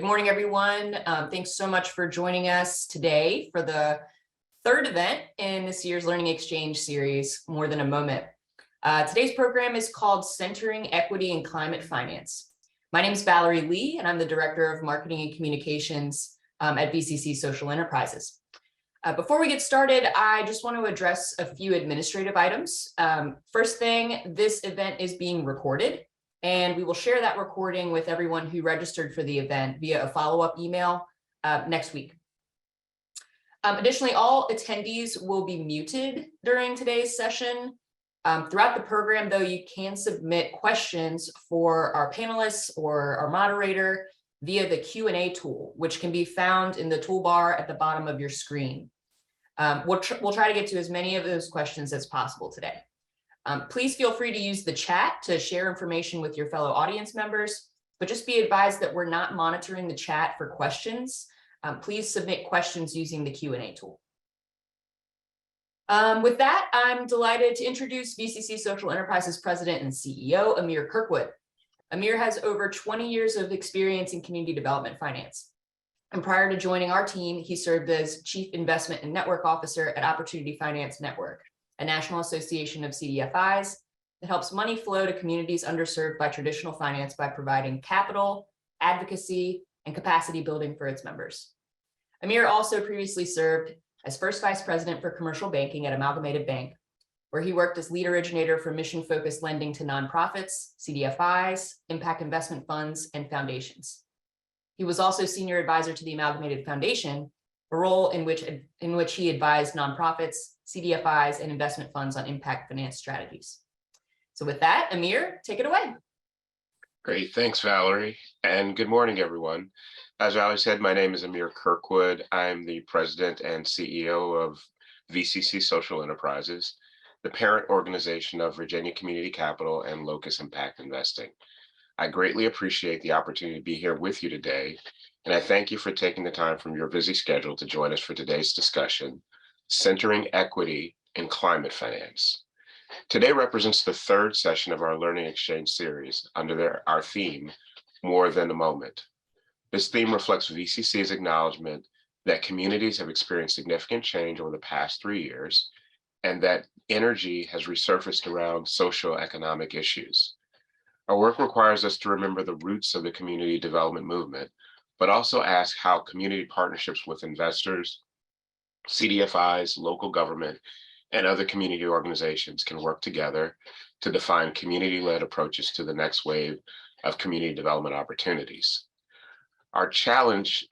Good morning, everyone. Thanks so much for joining us today for the third event in this year's Learning Exchange series, More Than a Moment. Today's program is called Centering Equity in Climate Finance. My name is Valerie Lee, and I'm the Director of Marketing and Communications at VCC Social Enterprises. Before we get started, I just want to address a few administrative items. First thing, this event is being recorded, and we will share that recording with everyone who registered for the event via a follow-up email next week. Additionally, all attendees will be muted during today's session. Throughout the program, though, you can submit questions for our panelists or our moderator via the Q&A tool, which can be found in the toolbar at the bottom of your screen. We'll try to get to as many of those questions as possible today. Please feel free to use the chat to share information with your fellow audience members, but just be advised that we're not monitoring the chat for questions. Please submit questions using the Q&A tool. With that, I'm delighted to introduce VCC Social Enterprises President and CEO, Amir Kirkwood. Amir has over 20 years of experience in community development finance. And prior to joining our team, he served as Chief Investment and Network Officer at Opportunity Finance Network, a national association of CDFIs that helps money flow to communities underserved by traditional finance by providing capital, advocacy, and capacity building for its members. Amir also previously served as first vice president for commercial banking at Amalgamated Bank, where he worked as lead originator for mission-focused lending to nonprofits, CDFIs, impact investment funds, and foundations. He was also senior advisor to the Amalgamated Foundation, a role in which he advised nonprofits, CDFIs, and investment funds on impact finance strategies. So with that, Amir, take it away. Great, thanks, Valerie, and good morning, everyone. As Valerie said, my name is Amir Kirkwood. I'm the president and CEO of VCC Social Enterprises, the parent organization of Virginia Community Capital and LOCUS Impact Investing. I greatly appreciate the opportunity to be here with you today, and I thank you for taking the time from your busy schedule to join us for today's discussion, Centering Equity in Climate Finance. Today represents the third session of our Learning Exchange series under our theme, More Than a Moment. This theme reflects VCC's acknowledgement that communities have experienced significant change over the past 3 years, and that energy has resurfaced around socio-economic issues. Our work requires us to remember the roots of the community development movement, but also ask how community partnerships with investors, CDFIs, local government, and other community organizations can work together to define community-led approaches to the next wave of community development opportunities. One challenge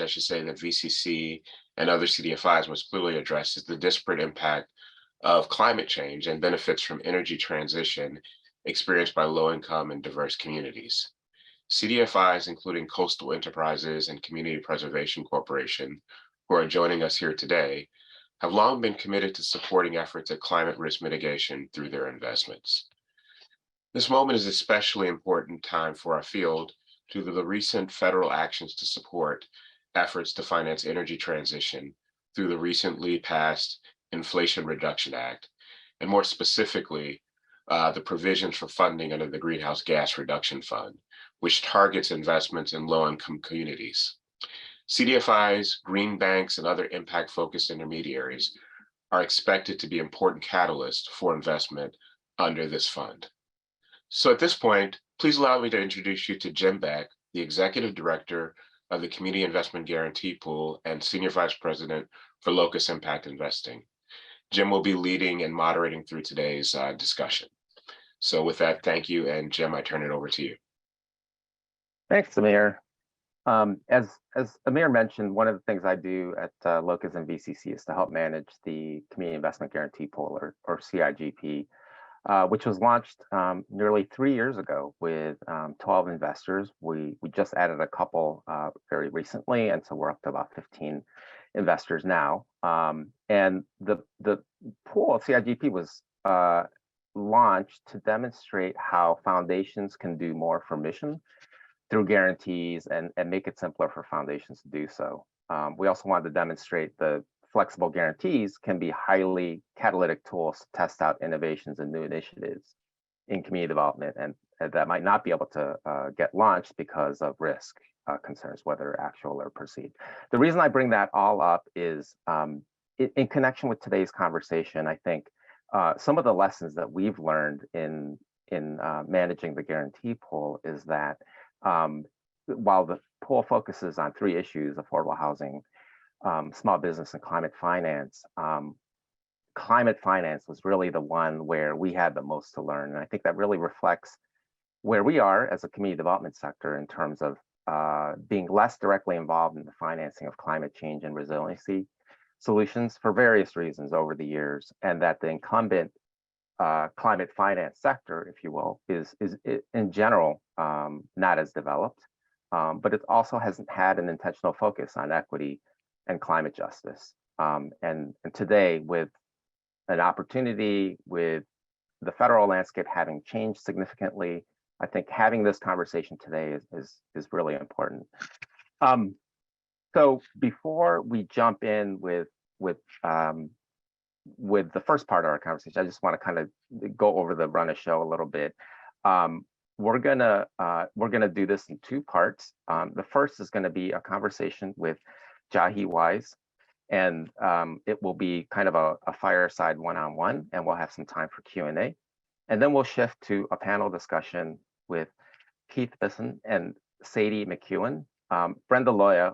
I should say, that VCC and other CDFIs must clearly address is the disparate impact of climate change and benefits from energy transition experienced by low-income and diverse communities. CDFIs, including Coastal Enterprises and Community Preservation Corporation, who are joining us here today, have long been committed to supporting efforts at climate risk mitigation through their investments. This moment is especially important time for our field due to the recent federal actions to support efforts to finance energy transition through the recently passed Inflation Reduction Act, and more specifically, the provisions for funding under the Greenhouse Gas Reduction Fund, which targets investments in low-income communities. CDFIs, green banks, and other impact-focused intermediaries are expected to be important catalysts for investment under this fund. So at this point, please allow me to introduce you to Jim Beck, the Executive Director of the Community Investment Guarantee Pool and Senior Vice President for LOCUS Impact Investing. Jim will be leading and moderating through today's discussion. So with that, thank you, and Jim, I turn it over to you. Thanks, Amir. As Amir mentioned, one of the things I do at LOCUS and VCC is to help manage the Community Investment Guarantee Pool, or CIGP, which was launched nearly 3 years ago with 12 investors. We just added a couple very recently, and so we're up to about 15 investors now. And the pool, CIGP, was launched to demonstrate how foundations can do more for mission through guarantees and make it simpler for foundations to do so. We also wanted to demonstrate the flexible guarantees can be highly catalytic tools to test out innovations and new initiatives in community development, and that might not be able to get launched because of risk. concerns, whether actual or perceived. The reason I bring that all up is in connection with today's conversation. I think some of the lessons that we've learned in managing the guarantee pool is that while the pool focuses on three issues: affordable housing, small business, and climate finance. Climate finance was really the one where we had the most to learn. And I think that really reflects where we are as a community development sector in terms of being less directly involved in the financing of climate change and resiliency solutions for various reasons over the years. And that the incumbent climate finance sector, if you will, is in general not as developed, but it also hasn't had an intentional focus on equity and climate justice. And today, with an opportunity, with the federal landscape having changed significantly, I think having this conversation today is really important. So before we jump in with the first part of our conversation, I just want to kind of go over the run of show a little bit. We're gonna do this in two parts. The first is going to be a conversation with Jahi Wise, and it will be kind of a fireside one-on-one, and we'll have some time for Q&A. And then we'll shift to a panel discussion with Keith Bisson and Sadie McEwen. Brenda Loya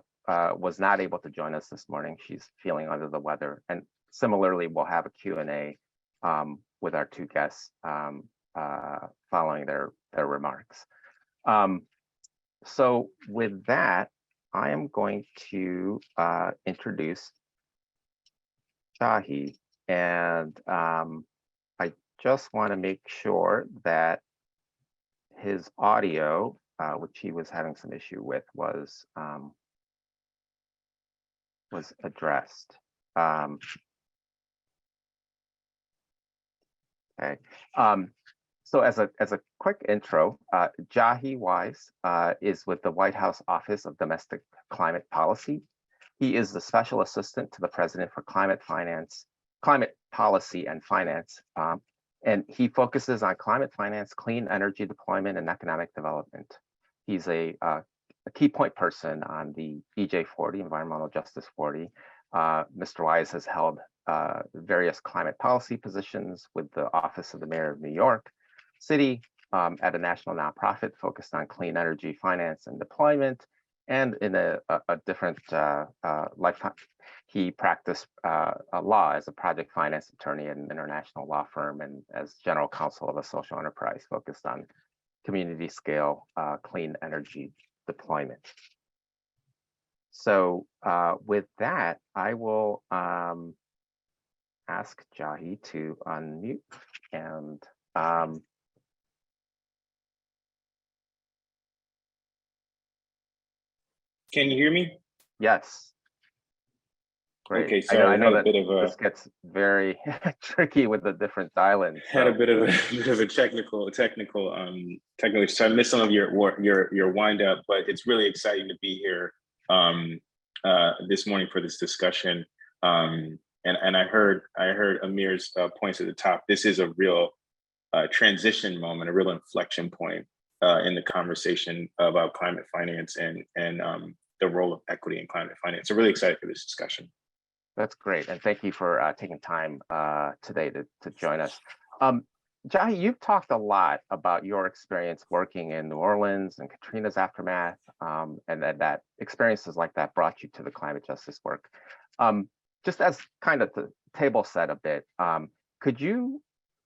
was not able to join us this morning. She's feeling under the weather. And similarly, we'll have a Q&A with our two guests following their remarks. So with that, I am going to introduce Jahi, and I just want to make sure that his audio, which he was having some issue with, was addressed. Okay. So as a quick intro, Jahi Wise is with the White House Office of Domestic Climate Policy. He is the Special Assistant to the President for Climate Policy and Finance, and he focuses on climate finance, clean energy deployment, and economic development. He's a key point person on the EJ40, Environmental Justice 40. Mr. Wise has held various climate policy positions with the Office of the Mayor of New York City at a national nonprofit focused on clean energy finance and deployment. And in a different lifetime, he practiced law as a project finance attorney at an international law firm and as general counsel of a social enterprise focused on community scale clean energy deployment. So with that, I will ask Jahi to unmute and can you hear me? Yes. Great. Okay, sorry, I know that a bit of a, this gets very tricky with the different dial-ins. Had a bit of a technical. So I missed some of your wind up, but it's really exciting to be here this morning for this discussion. And I heard Amir's points at the top. This is a real transition moment, a real inflection point in the conversation about climate finance and the role of equity in climate finance. So really excited for this discussion. That's great. And thank you for taking time today to join us. Jahi, you've talked a lot about your experience working in New Orleans and Katrina's aftermath, and that experiences like that brought you to the climate justice work. Just as kind of the table set a bit, could you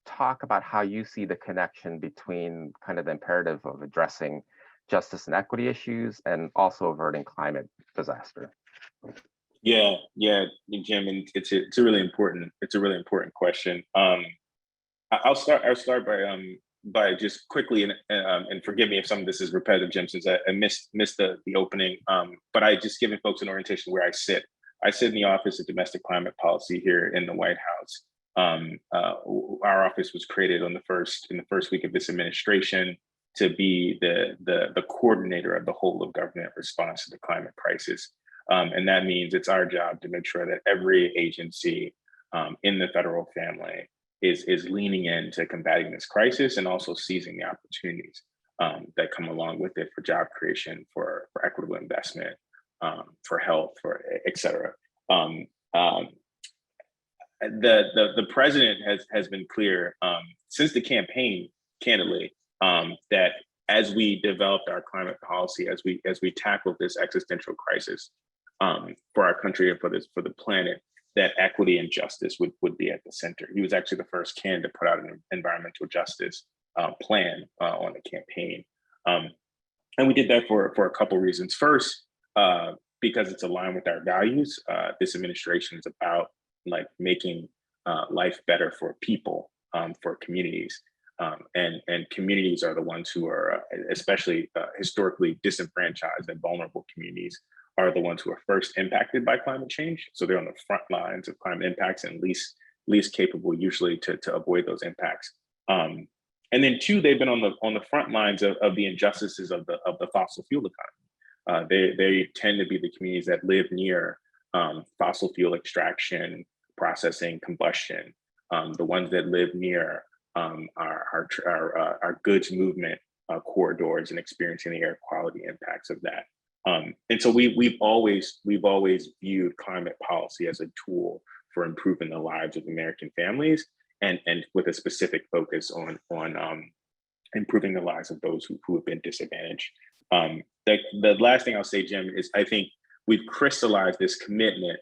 talk about how you see the connection between kind of the imperative of addressing justice and equity issues and also averting climate disaster? Yeah, Jim, and it's a really important question. I'll start by just quickly and forgive me if some of this is repetitive, Jim, since I missed the opening. But I just giving folks an orientation where I sit. I sit in the Office of Domestic Climate Policy here in the White House. Our office was created in the first week of this administration to be the coordinator of the whole of government response to the climate crisis. And that means it's our job to make sure that every agency in the federal family is leaning into combating this crisis and also seizing the opportunities. that come along with it for job creation, for equitable investment, for health, for et cetera. The president has been clear since the campaign, candidly, that as we developed our climate policy, as we tackled this existential crisis for our country and for the planet, that equity and justice would be at the center. He was actually the first candidate to put out an environmental justice plan on the campaign, and we did that for a couple reasons. First, because it's aligned with our values. This administration is about making life better for people, for communities. And communities are the ones who are, especially historically disenfranchised and vulnerable communities, are the ones who are first impacted by climate change. So they're on the front lines of climate impacts and least capable usually to avoid those impacts. And then two, they've been on the front lines of the injustices of the fossil fuel economy. They tend to be the communities that live near fossil fuel extraction, processing, combustion, the ones that live near our goods movement corridors and experiencing the air quality impacts of that. And so we've always viewed climate policy as a tool for improving the lives of American families, and with a specific focus on improving the lives of those who have been disadvantaged. The last thing I'll say, Jim, is I think we've crystallized this commitment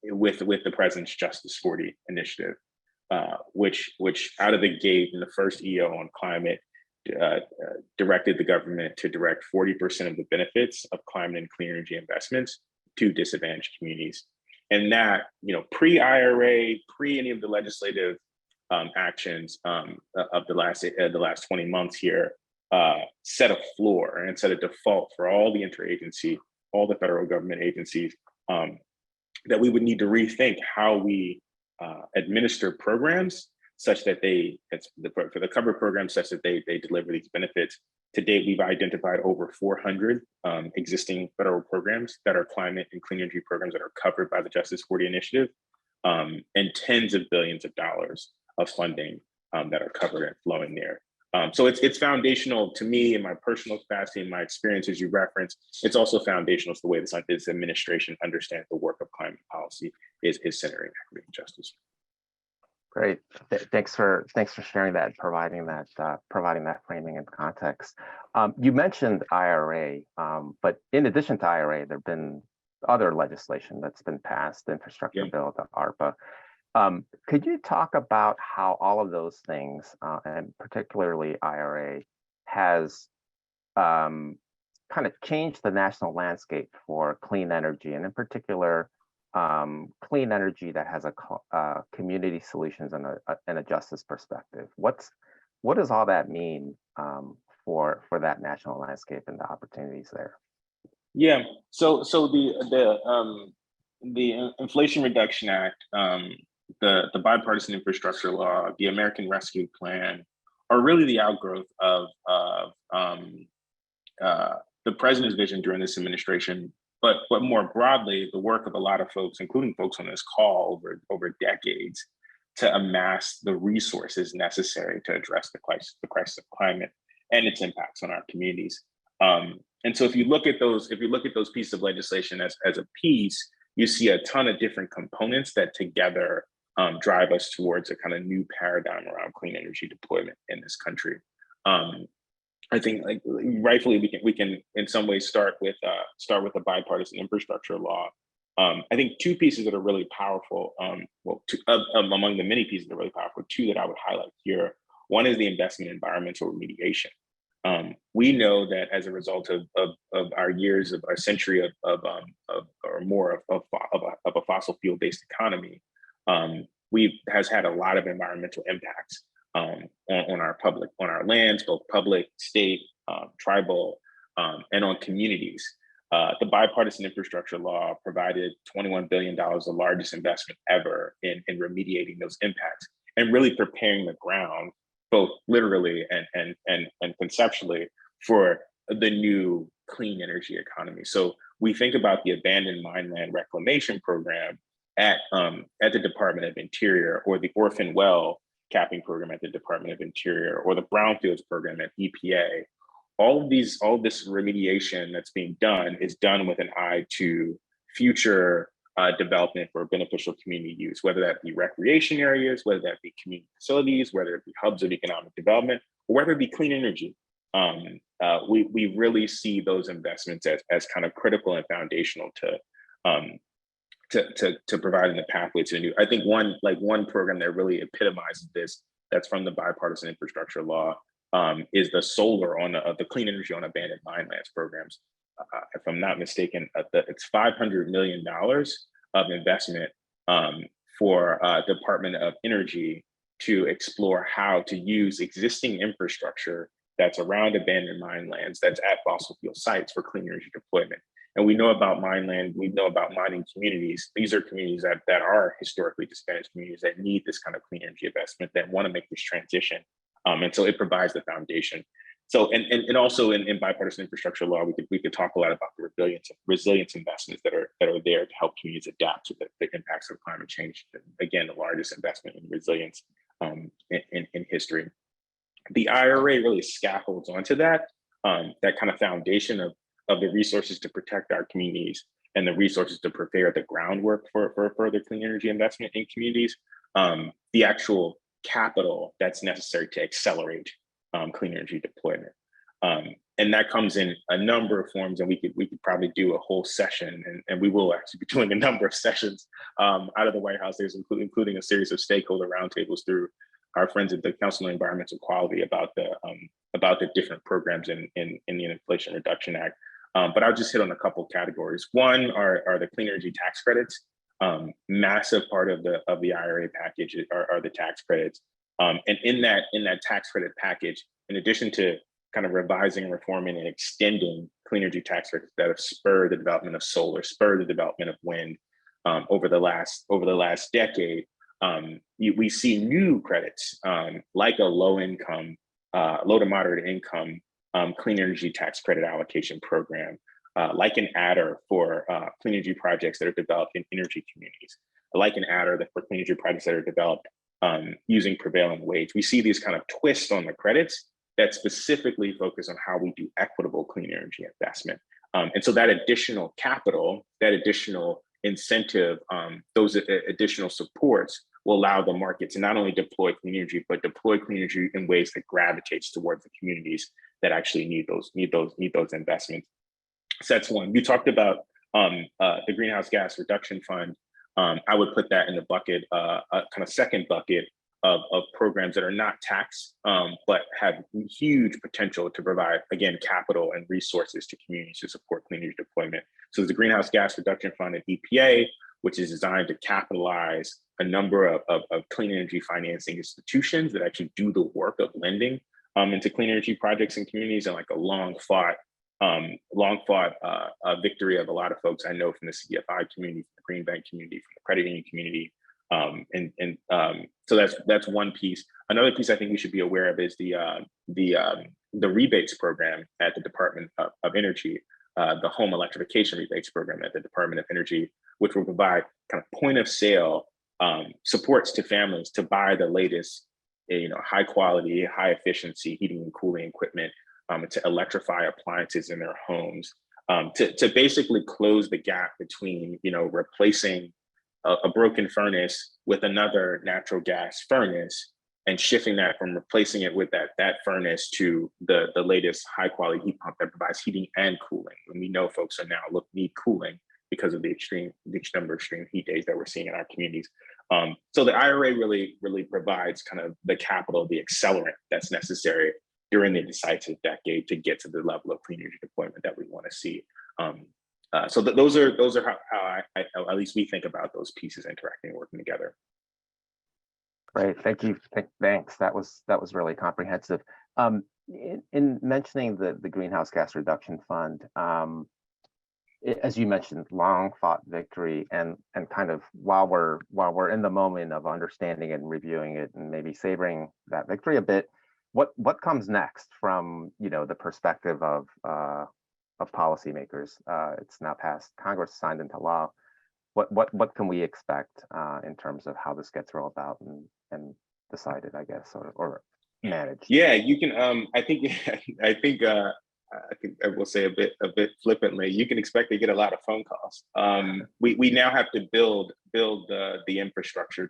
with the President's Justice 40 initiative, which out of the gate in the first EO on climate directed the government to direct 40% of the benefits of climate and clean energy investments to disadvantaged communities. And that, pre-IRA, pre any of the legislative actions of the last 20 months here, set a floor and set a default for all the interagency, all the federal government agencies, that we would need to rethink how we administer programs such that for the cover programs, such that they deliver these benefits. To date, we've identified over 400 existing federal programs that are climate and clean energy programs that are covered by the Justice 40 initiative, and tens of billions of dollars of funding that are covered and flowing there. So it's foundational to me in my personal capacity and my experience, as you referenced. It's also foundational to the way this administration understands the work of climate policy is centering equity and justice. Great, thanks for sharing that, providing that framing and context. You mentioned IRA, but in addition to IRA, there've been other legislation that's been passed, the infrastructure bill, the ARPA. Could you talk about how all of those things, and particularly IRA, has kind of changed the national landscape for clean energy, and in particular, clean energy that has a community solutions and a justice perspective? What does all that mean for that national landscape and the opportunities there? Yeah. So the Inflation Reduction Act, the bipartisan infrastructure law, the American Rescue Plan, are really the outgrowth of the president's vision during this administration, but more broadly, the work of a lot of folks, including folks on this call over decades, to amass the resources necessary to address the crisis of climate and its impacts on our communities. And so if you look at those pieces of legislation as a piece, you see a ton of different components that together drive us towards a kind of new paradigm around clean energy deployment in this country. I think, rightfully, we can in some ways start with the bipartisan infrastructure law. I think two pieces that are really powerful. Among the many pieces that are really powerful, two that I would highlight here. One is the investment in environmental remediation. We know that as a result of our years of our century of or more of a fossil fuel based economy, has had a lot of environmental impacts on our lands, both public, state, tribal, and on communities. The bipartisan infrastructure law provided $21 billion, the largest investment ever in remediating those impacts and really preparing the ground, both literally and conceptually, for the new clean energy economy. So we think about the abandoned mineland reclamation program at the Department of Interior, or the orphan well capping program at the Department of Interior, or the brownfields program at EPA. All this remediation that's being done is done with an eye to future development for beneficial community use, whether that be recreation areas, whether that be community facilities, whether it be hubs of economic development, or whether it be clean energy. We really see those investments as kind of critical and foundational to providing the pathway to the new. I think one program that really epitomizes this, that's from the bipartisan infrastructure law, is the solar on the clean energy on abandoned mine lands programs. If I'm not mistaken, it's $500 million of investment for Department of Energy to explore how to use existing infrastructure that's around abandoned mine lands, that's at fossil fuel sites for clean energy deployment. And we know about mine land, we know about mining communities. These are communities that are historically disadvantaged communities that need this kind of clean energy investment, that want to make this transition. And so it provides the foundation. So, and also in bipartisan infrastructure law, we could talk a lot about the resilience investments that are there to help communities adapt to the impacts of climate change. Again, the largest investment in resilience in history. The IRA really scaffolds onto that kind of foundation of the resources to protect our communities and the resources to prepare the groundwork for further clean energy investment in communities. The actual capital that's necessary to accelerate clean energy deployment. And that comes in a number of forms, and we could probably do a whole session, and we will actually be doing a number of sessions out of the White House, including a series of stakeholder roundtables through our friends at the Council on Environmental Quality about the different programs in the Inflation Reduction Act. But I'll just hit on a couple categories. One are the clean energy tax credits. Massive part of the IRA package are the tax credits. And in that tax credit package, in addition to kind of revising, reforming, and extending clean energy tax credits that have spurred the development of solar, spurred the development of wind over the last decade, we see new credits like a low to moderate income clean energy tax credit allocation program, like an adder for clean energy projects that are developed in energy communities, like an adder for clean energy projects that are developed using prevailing wage. We see these kind of twists on the credits that specifically focus on how we do equitable clean energy investment. And so that additional capital, that additional incentive, those additional supports will allow the market to not only deploy clean energy, but deploy clean energy in ways that gravitates towards the communities that actually need those investments. So that's one. You talked about the Greenhouse Gas Reduction Fund. I would put that in the bucket, a kind of second bucket of programs that are not taxed, but have huge potential to provide, again, capital and resources to communities to support clean energy deployment. So the Greenhouse Gas Reduction Fund at EPA, which is designed to capitalize a number of clean energy financing institutions that actually do the work of lending into clean energy projects and communities, and like a long fought victory of a lot of folks I know from the CDFI community, from the Green Bank community, from the credit union community. So that's one piece. Another piece I think we should be aware of is the rebates program at the Department of Energy, the home electrification rebates program at the Department of Energy, which will provide kind of point of sale supports to families to buy the latest, high quality, high efficiency heating and cooling equipment, to electrify appliances in their homes, to basically close the gap between, replacing a broken furnace with another natural gas furnace, and shifting that from replacing it with that furnace to the latest high quality heat pump that provides heating and cooling. And we know folks are now need cooling because of the number of extreme heat days that we're seeing in our communities. So the IRA really provides kind of the capital, the accelerant that's necessary during the decisive decade to get to the level of clean energy deployment that we want to see. So those are how I at least we think about those pieces interacting and working together. Great, thank you. Thanks. That was really comprehensive. In mentioning the Greenhouse Gas Reduction Fund, as you mentioned, long fought victory, and kind of while we're in the moment of understanding it and reviewing it and maybe savoring that victory a bit, what comes next from the perspective of policymakers? It's now passed Congress, signed into law. What can we expect in terms of how this gets rolled out and decided, I guess, or managed? Yeah, you can. I think I will say a bit flippantly, you can expect to get a lot of phone calls. We now have to build the infrastructure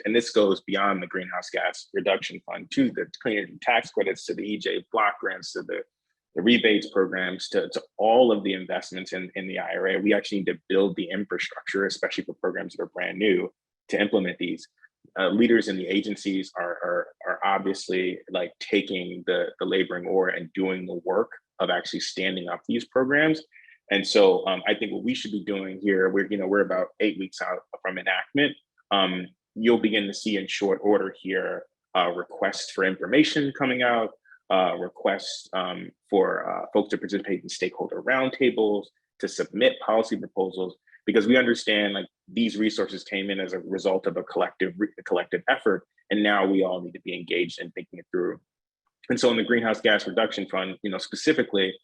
and this goes beyond the greenhouse gas reduction fund to the clean energy tax credits, to the EJ block grants, to the rebates programs, to all of the investments in the IRA. We actually need to build the infrastructure, especially for programs that are brand new, to implement these. Leaders in the agencies are obviously like taking the laboring oar and doing the work of actually standing up these programs. And so I think what we should be doing here, we're about 8 weeks out from enactment. You'll begin to see in short order here requests for information coming out, requests for folks to participate in stakeholder roundtables, to submit policy proposals, because we understand like these resources came in as a result of a collective effort, and now we all need to be engaged in thinking it through. And so in the Greenhouse Gas Reduction Fund, specifically,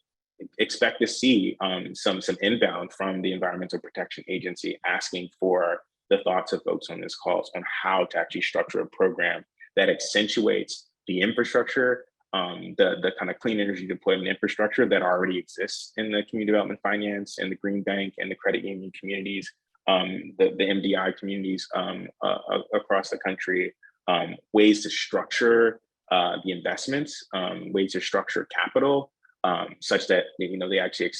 expect to see some inbound from the Environmental Protection Agency asking for the thoughts of folks on this call on how to actually structure a program that accentuates the infrastructure, the kind of clean energy deployment infrastructure that already exists in the community development finance and the green bank and the credit union communities, the MDI communities across the country, ways to structure the investments, ways to structure capital, such that they actually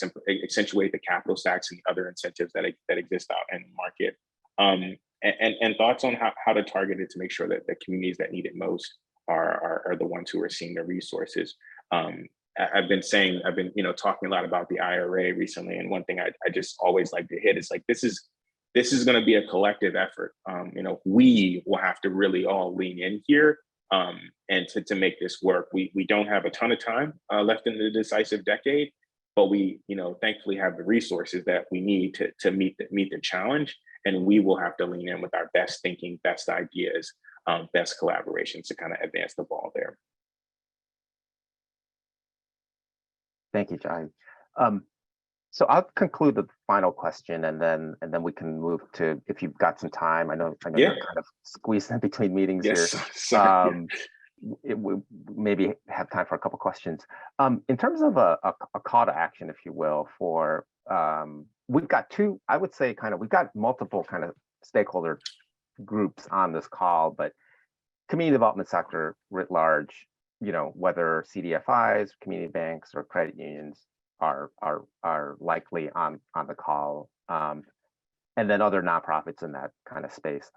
accentuate the capital stacks and the other incentives that exist out in the market, and thoughts on how to target it to make sure that the communities that need it most are the ones who are seeing the resources. I've been talking a lot about the IRA recently, and one thing I just always like to hit is like this is going to be a collective effort. We will have to really all lean in here. And to make this work, we don't have a ton of time left in the decisive decade, but we, thankfully have the resources that we need to meet the challenge. And we will have to lean in with our best thinking, best ideas, best collaborations to kind of advance the ball there. Thank you, Jai. So I'll conclude the final question, and then we can move to, if you've got some time. I know Yeah. You're kind of squeezed in between meetings here. Sorry. We maybe have time for a couple questions. In terms of a call to action, if you will, for we've got we've got multiple kind of stakeholder groups on this call, but community development sector writ large, whether CDFIs, community banks, or credit unions are likely on the call, and then other nonprofits in that kind of space.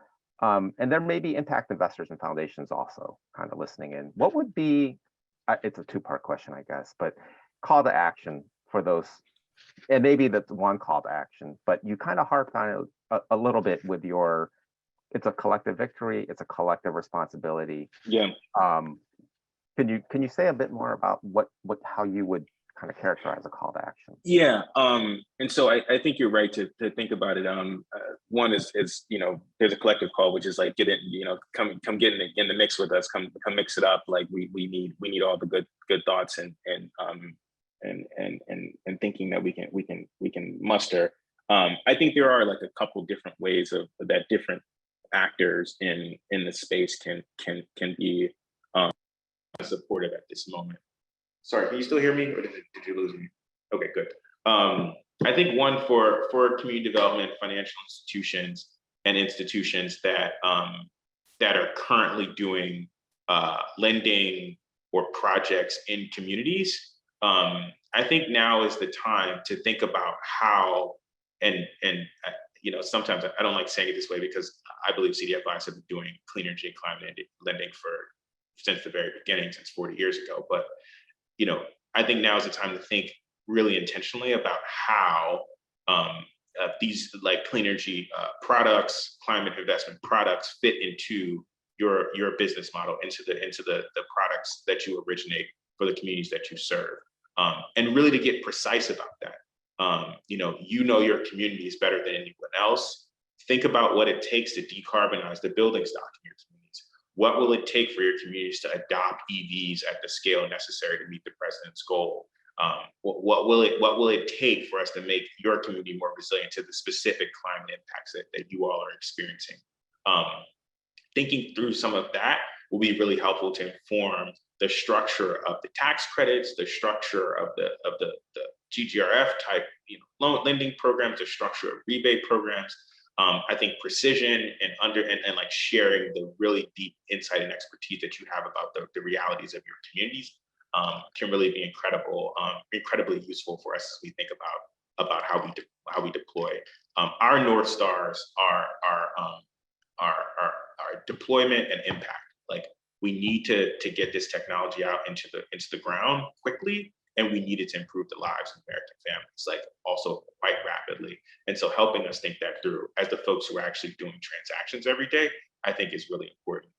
And there may be impact investors and foundations also kind of listening in. What would be, it's a two-part question, I guess, but call to action for those, and maybe that's one call to action, but you kind of harped on it a little bit with your, it's a collective victory, it's a collective responsibility. Yeah. Can you say a bit more about how you would kind of characterize a call to action? Yeah, and so I think you're right to think about it. One is there's a collective call, which is like get in, come get in the mix with us, come mix it up. Like we need all the good thoughts and thinking that we can muster. I think there are like a couple different ways of that different actors in the space can be supportive at this moment. Sorry, can you still hear me, or did you lose me? Okay, good. I think one for community development, financial institutions, and institutions that are currently doing lending or projects in communities. I think now is the time to think about how, and sometimes I don't like saying it this way because I believe CDFIs have been doing clean energy and climate lending since the very beginning, since 40 years ago, but I think now is the time to think really intentionally about how these like clean energy products, climate investment products fit into your business model, into the products that you originate for the communities that you serve, and really to get precise about that. Your communities better than anyone else. Think about what it takes to decarbonize the building stock in your communities. What will it take for your communities to adopt EVs at the scale necessary to meet the president's goal? What will it take for us to make your community more resilient to the specific climate impacts that you all are experiencing? Thinking through some of that will be really helpful to inform the structure of the tax credits, the structure of the GGRF type, loan lending programs, the structure of rebate programs. I think precision and like sharing the really deep insight and expertise that you have about the realities of your communities can really be incredibly useful for us as we think about how we deploy. Our North Stars are deployment and impact. Like, we need to get this technology out into the ground quickly, and we need it to improve the lives of American families, like, also quite rapidly. And so helping us think that through as the folks who are actually doing transactions every day, I think is really important.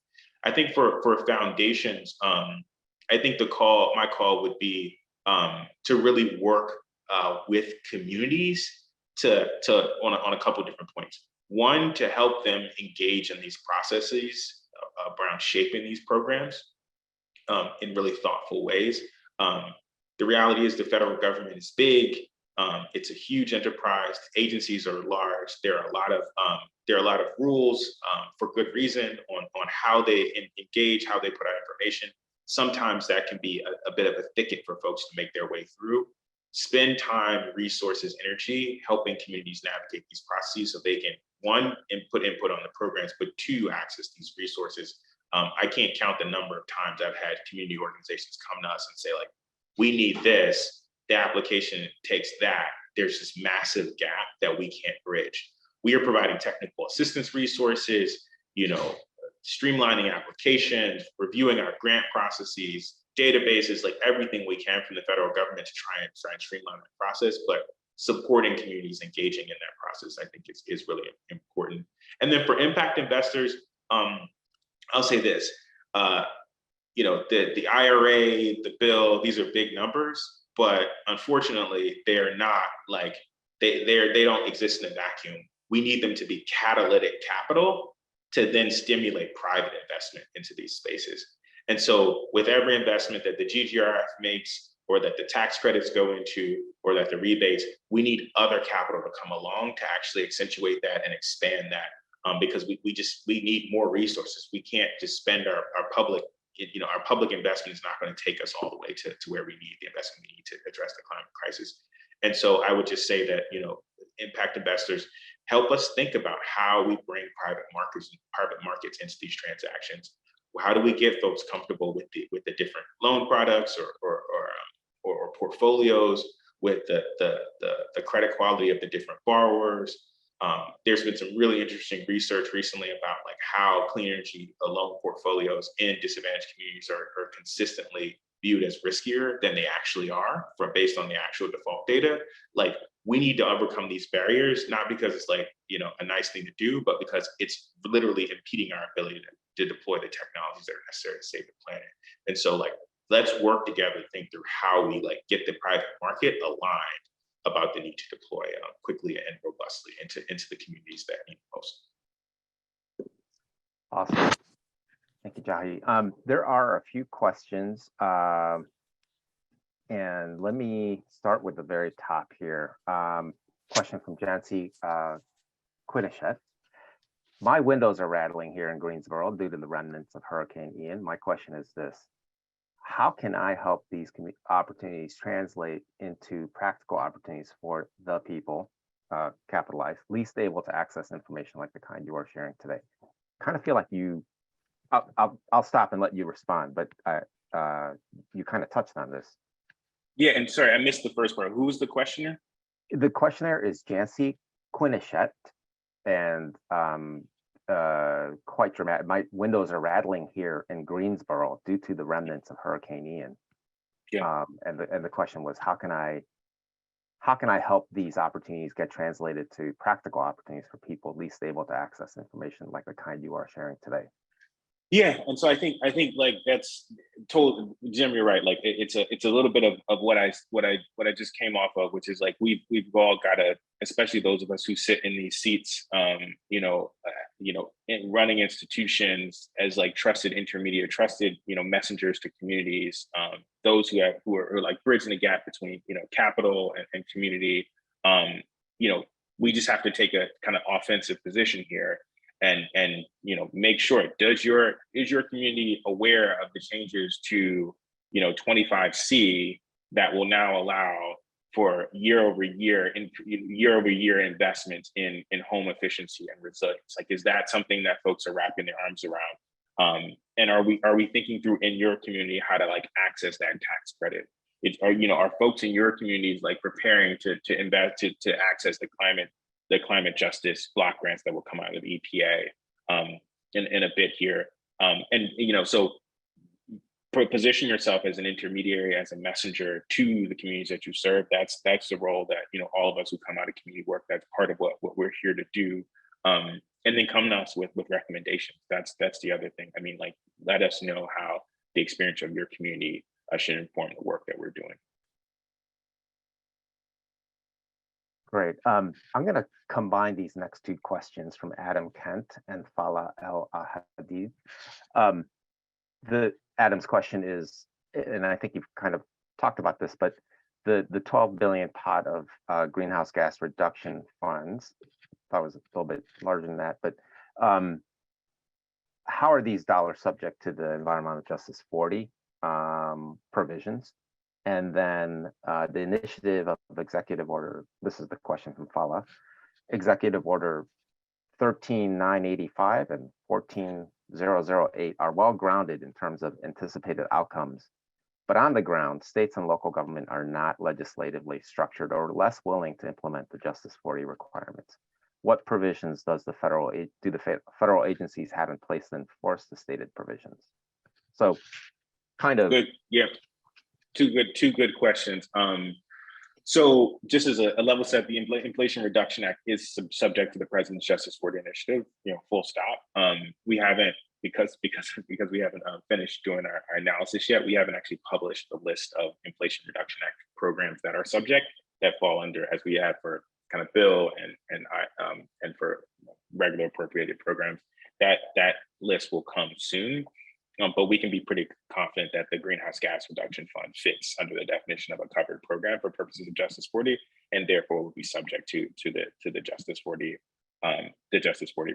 I think for foundations, I think my call would be to really work with communities on a couple of different points. One, to help them engage in these processes around shaping these programs in really thoughtful ways. The reality is the federal government is big. It's a huge enterprise. Agencies are large. There are a lot of rules for good reason on how they engage, how they put out information. Sometimes that can be a bit of a thicket for folks to make their way through. Spend time, resources, energy helping communities navigate these processes so they can, one, put input on the programs, but two, access these resources. I can't count the number of times I've had community organizations come to us and say, like, we need this, the application takes that. There's this massive gap that we can't bridge. We are providing technical assistance resources, streamlining applications, reviewing our grant processes, databases, like everything we can from the federal government to try and streamline the process, but supporting communities engaging in that process, I think is really important. And then for impact investors, I'll say this, the IRA, the bill, these are big numbers, but unfortunately, they're not like, they don't exist in a vacuum. We need them to be catalytic capital to then stimulate private investment into these spaces. And so with every investment that the GGRF makes, or that the tax credits go into, or that the rebates, we need other capital to come along to actually accentuate that and expand that, because we need more resources. We can't just spend our public investment is not going to take us all the way to where we need the investment we need to address the climate crisis. And so I would just say that, impact investors help us think about how we bring private markets into these transactions. How do we get folks comfortable with the different loan products or portfolios, with the credit quality of the different borrowers? There's been some really interesting research recently about like how clean energy loan portfolios in disadvantaged communities are consistently viewed as riskier than they actually are based on the actual default data. Like, we need to overcome these barriers, not because it's like, a nice thing to do, but because it's literally impeding our ability to deploy the technologies that are necessary to save the planet. And so, like, let's work together to think through how we get the private market aligned about the need to deploy quickly and robustly into the communities that need most. Awesome. Thank you, Jahi. There are a few questions, and let me start with the very top here. Question from Jancy Quinishet. My windows are rattling here in Greensboro due to the remnants of Hurricane Ian. My question is this: how can I help these opportunities translate into practical opportunities for the people, capitalized, least able to access information like the kind you are sharing today? Kind of feel like I'll stop and let you respond, but you kind of touched on this. Yeah, and sorry, I missed the first part. Who was the questioner? The questioner is Jancy Quinishet, and quite dramatic. My windows are rattling here in Greensboro due to the remnants of Hurricane Ian. Yeah. And the question was, how can I help these opportunities get translated to practical opportunities for people least able to access information like the kind you are sharing today? Yeah, and so I think like that's totally, Jim, you're right. Like it's a little bit of what I just came off of, which is like we've all got to, especially those of us who sit in these seats, in running institutions as like trusted messengers to communities, those who are like bridging the gap between capital and community. We just have to take a kind of offensive position here and make sure, is your community aware of the changes to 25C that will now allow for year-over-year investments in home efficiency and resilience? Like, is that something that folks are wrapping their arms around? And are we thinking through in your community how to like access that tax credit? Are folks in your communities like preparing to invest to access the climate justice block grants that will come out of the EPA in a bit here? So position yourself as an intermediary, as a messenger to the communities that you serve. That's the role that all of us who come out of community work, that's part of what we're here to do. And then come to us with recommendations. That's the other thing. I mean, like, let us know how the experience of your community should inform the work that we're doing. Great. I'm going to combine these next two questions from Adam Kent and Fala El Hadid. Adam's question is, and I think you've kind of talked about this, but the 12 billion pot of greenhouse gas reduction funds, I thought it was a little bit larger than that, but how are these dollars subject to the Environmental Justice 40 provisions? And then the initiative of Executive Order, this is the question from Fala, Executive Order 13985 and 14008 are well grounded in terms of anticipated outcomes. But on the ground, states and local government are not legislatively structured or less willing to implement the Justice 40 requirements. What provisions do the federal agencies have in place to enforce the stated provisions? So kind of good, yeah. Two good questions. So just as a level set, the Inflation Reduction Act is subject to the President's Justice 40 initiative, full stop. We haven't, because we haven't finished doing our analysis yet, we haven't actually published the list of Inflation Reduction Act programs that are subject, that fall under, as we have for kind of bill and for regular appropriated programs. That list will come soon. But we can be pretty confident that the Greenhouse Gas Reduction Fund fits under the definition of a covered program for purposes of Justice 40, and therefore will be subject to the Justice 40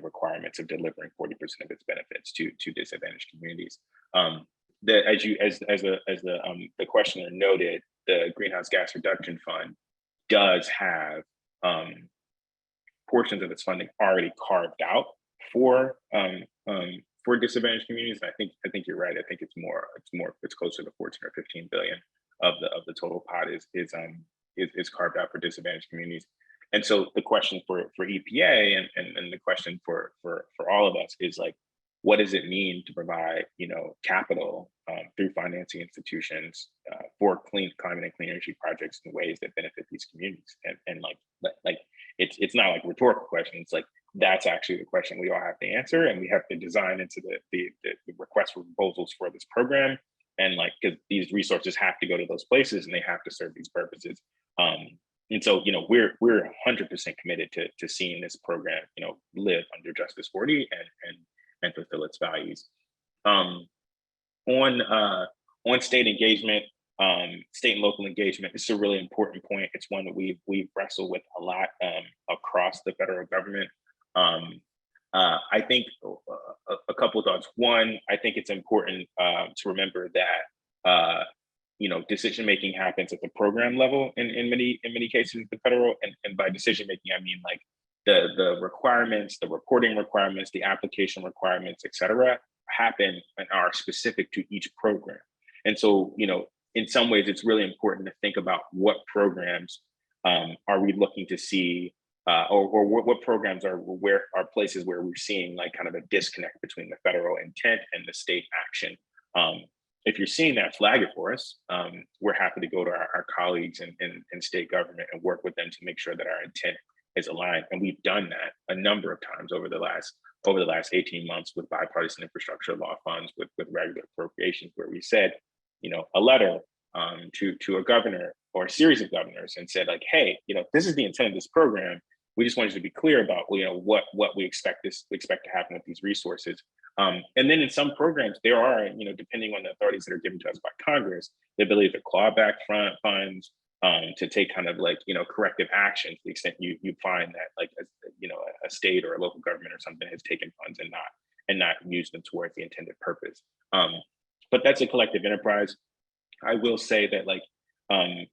requirements of delivering 40% of its benefits to disadvantaged communities. As the questioner noted, the Greenhouse Gas Reduction Fund does have portions of its funding already carved out for disadvantaged communities. And I think you're right. I think it's closer to 14 or 15 billion of the total pot is carved out for disadvantaged communities. And so the question for EPA and the question for all of us is like, what does it mean to provide capital through financing institutions for climate and clean energy projects in ways that benefit these communities? And it's not like a rhetorical question. It's like, that's actually the question we all have to answer, and we have to design into the request for proposals for this program, and because these resources have to go to those places and they have to serve these purposes. And so we're 100% committed to seeing this program live under Justice 40 and fulfill its values. On state engagement, state and local engagement, it's a really important point. It's one that we've wrestled with a lot across the federal government. I think a couple of thoughts. One, I think it's important to remember that decision making happens at the program level in many cases in the federal, and by decision making I mean like the requirements, the reporting requirements, the application requirements, et cetera, happen and are specific to each program. And so in some ways it's really important to think about what programs are we looking to see. Or what programs are places where we're seeing like kind of a disconnect between the federal intent and the state action. If you're seeing that, flag it for us. We're happy to go to our colleagues in state government and work with them to make sure that our intent is aligned. And we've done that a number of times over the last 18 months with bipartisan infrastructure law funds, with regular appropriations, where we said, a letter to a governor or a series of governors and said like, hey, this is the intent of this program. We just wanted to be clear about what we expect to happen with these resources. And then in some programs, there are, depending on the authorities that are given to us by Congress, the ability to claw back funds to take kind of like, corrective action to the extent you find that like, a state or a local government or something has taken funds and not used them towards the intended purpose. But that's a collective enterprise. I will say that like, we've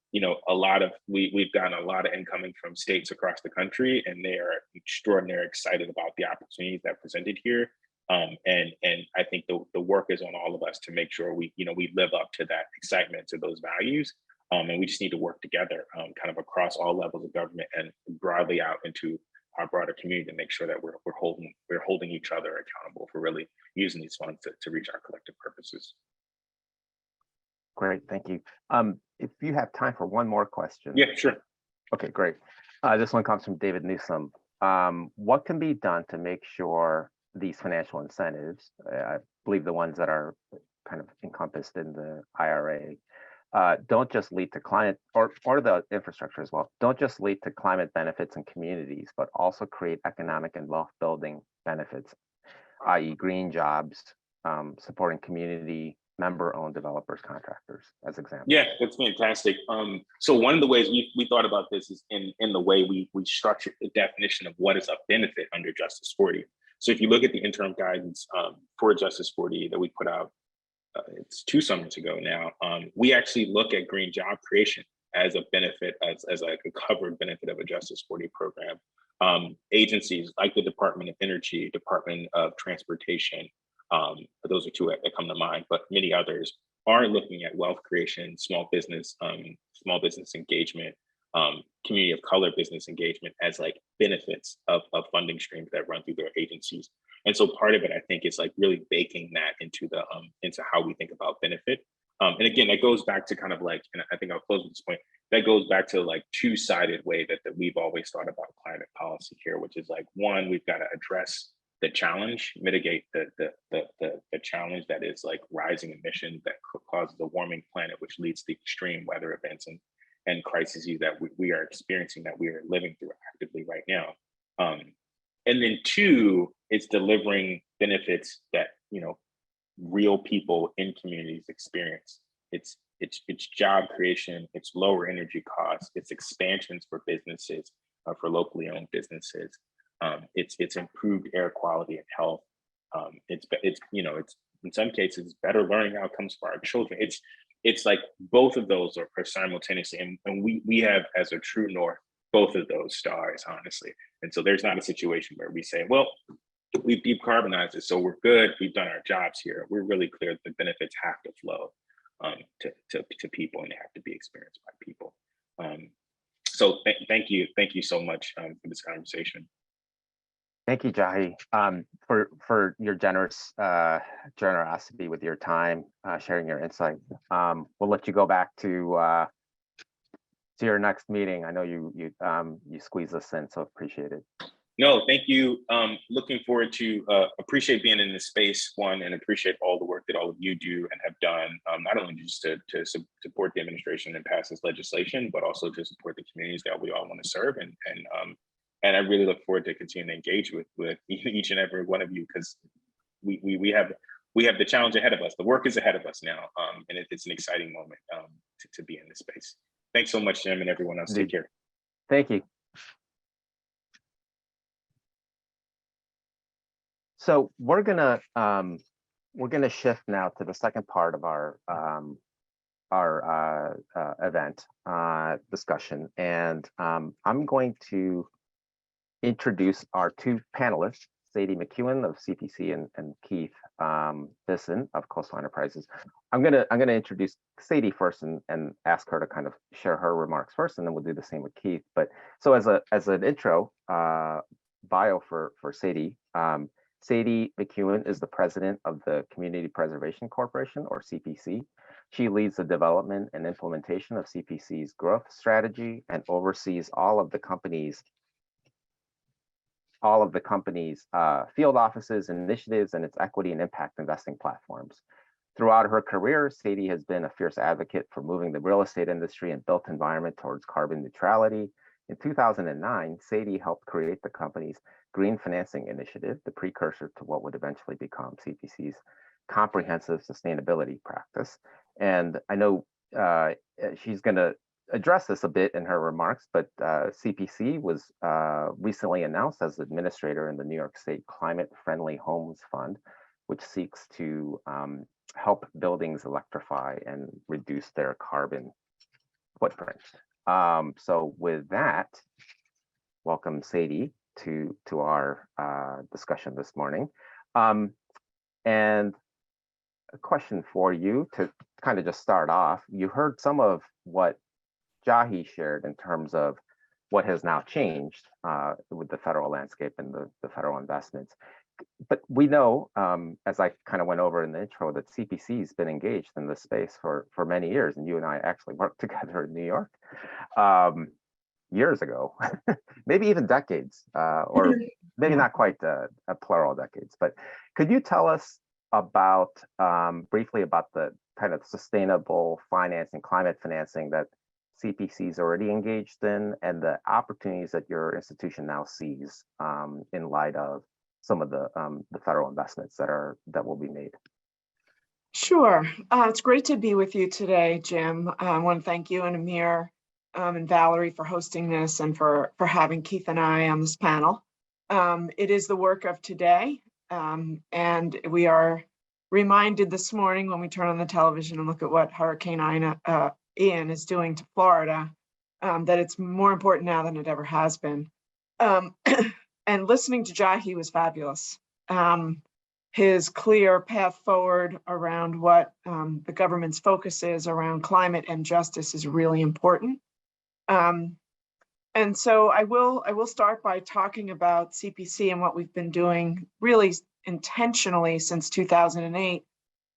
gotten a lot of incoming from states across the country, and they are extraordinarily excited about the opportunities that presented here. And I think the work is on all of us to make sure we live up to that excitement, to those values. And we just need to work together kind of across all levels of government and broadly out into our broader community to make sure that we're holding each other accountable for really using these funds to reach our collective purposes. Great, thank you. If you have time for one more question. Yeah, sure. Okay, great. This one comes from David Newsom. What can be done to make sure these financial incentives, I believe the ones that are kind of encompassed in the IRA, don't just lead to climate, or the infrastructure as well, don't just lead to climate benefits in communities, but also create economic and wealth building benefits, i.e. green jobs, supporting community member-owned developers, contractors, as examples. Yeah, that's fantastic. So one of the ways we thought about this is in the way we structured the definition of what is a benefit under Justice 40. So if you look at the interim guidance for Justice 40 that we put out, it's 2 summers ago now, we actually look at green job creation as a benefit, as like a covered benefit of a Justice 40 program. Agencies like the Department of Energy, Department of Transportation, those are 2 that come to mind, but many others are looking at wealth creation, small business engagement, community of color business engagement as like benefits of funding streams that run through their agencies. And so part of it, I think, is like really baking that into how we think about benefit. And again, that goes back to kind of like, and I think I'll close with this point, that goes back to like 2-sided way that we've always thought about climate policy here, which is like, one, we've got to address the challenge, mitigate the challenge that is like rising emissions that causes a warming planet, which leads to extreme weather events and crises that we are experiencing, that we are living through actively right now. And then 2, it's delivering benefits that real people in communities experience. It's job creation, it's lower energy costs, it's expansions for businesses, for locally owned businesses. It's improved air quality and health. It's in some cases better learning outcomes for our children. It's like both of those are simultaneously, and we have as a true north both of those stars, honestly. And so there's not a situation where we say, well, we've decarbonized it, so we're good, we've done our jobs here. We're really clear that the benefits have to flow to people, and they have to be experienced by people. So thank you so much for this conversation. Thank you, Jahi, for your generosity with your time, sharing your insight. We'll let you go back to your next meeting. I know you squeezed us in, so appreciate it. No, thank you. Looking forward to appreciate being in this space, one, and appreciate all the work that all of you do and have done, not only just to support the administration and pass this legislation, but also to support the communities that we all want to serve. And I really look forward to continuing to engage with each and every one of you, because we have the challenge ahead of us. The work is ahead of us now, and it's an exciting moment to be in this space. Thanks so much, Jim, and everyone else. Take care. Thank you. So we're gonna shift now to the second part of our event discussion, and I'm going to introduce our 2 panelists, Sadie McEwen of CPC and Keith Bisson of Coastal Enterprises. I'm gonna introduce Sadie first and ask her to kind of share her remarks first, and then we'll do the same with Keith. But so as an intro bio for Sadie, Sadie McEwen is the president of the Community Preservation Corporation, or CPC. She leads the development and implementation of CPC's growth strategy and oversees all of the company's field offices, initiatives, and its equity and impact investing platforms. Throughout her career, Sadie has been a fierce advocate for moving the real estate industry and built environment towards carbon neutrality. In 2009, Sadie helped create the company's Green Financing Initiative, the precursor to what would eventually become CPC's comprehensive sustainability practice. And I know she's going to addressed this a bit in her remarks, but CPC was recently announced as administrator in the New York State Climate Friendly Homes Fund, which seeks to help buildings electrify and reduce their carbon footprint. So with that, welcome Sadie to our discussion this morning. And a question for you to kind of just start off. You heard some of what Jahi shared in terms of what has now changed with the federal landscape and the federal investments. But we know, as I kind of went over in the intro, that CPC has been engaged in this space for many years, and you and I actually worked together in New York years ago, maybe even decades, or maybe not quite a plural decades. But could you tell us about briefly about the kind of sustainable financing, climate financing that CPC is already engaged in, and the opportunities that your institution now sees in light of some of the federal investments that will be made? Sure. It's great to be with you today, Jim. I want to thank you and Amir and Valerie for hosting this and for having Keith and I on this panel. It is the work of today, and we are reminded this morning when we turn on the television and look at what Hurricane Ian is doing to Florida, that it's more important now than it ever has been. And listening to Jahi was fabulous. His clear path forward around what the government's focus is around climate and justice is really important. And so I will start by talking about CPC and what we've been doing really intentionally since 2008.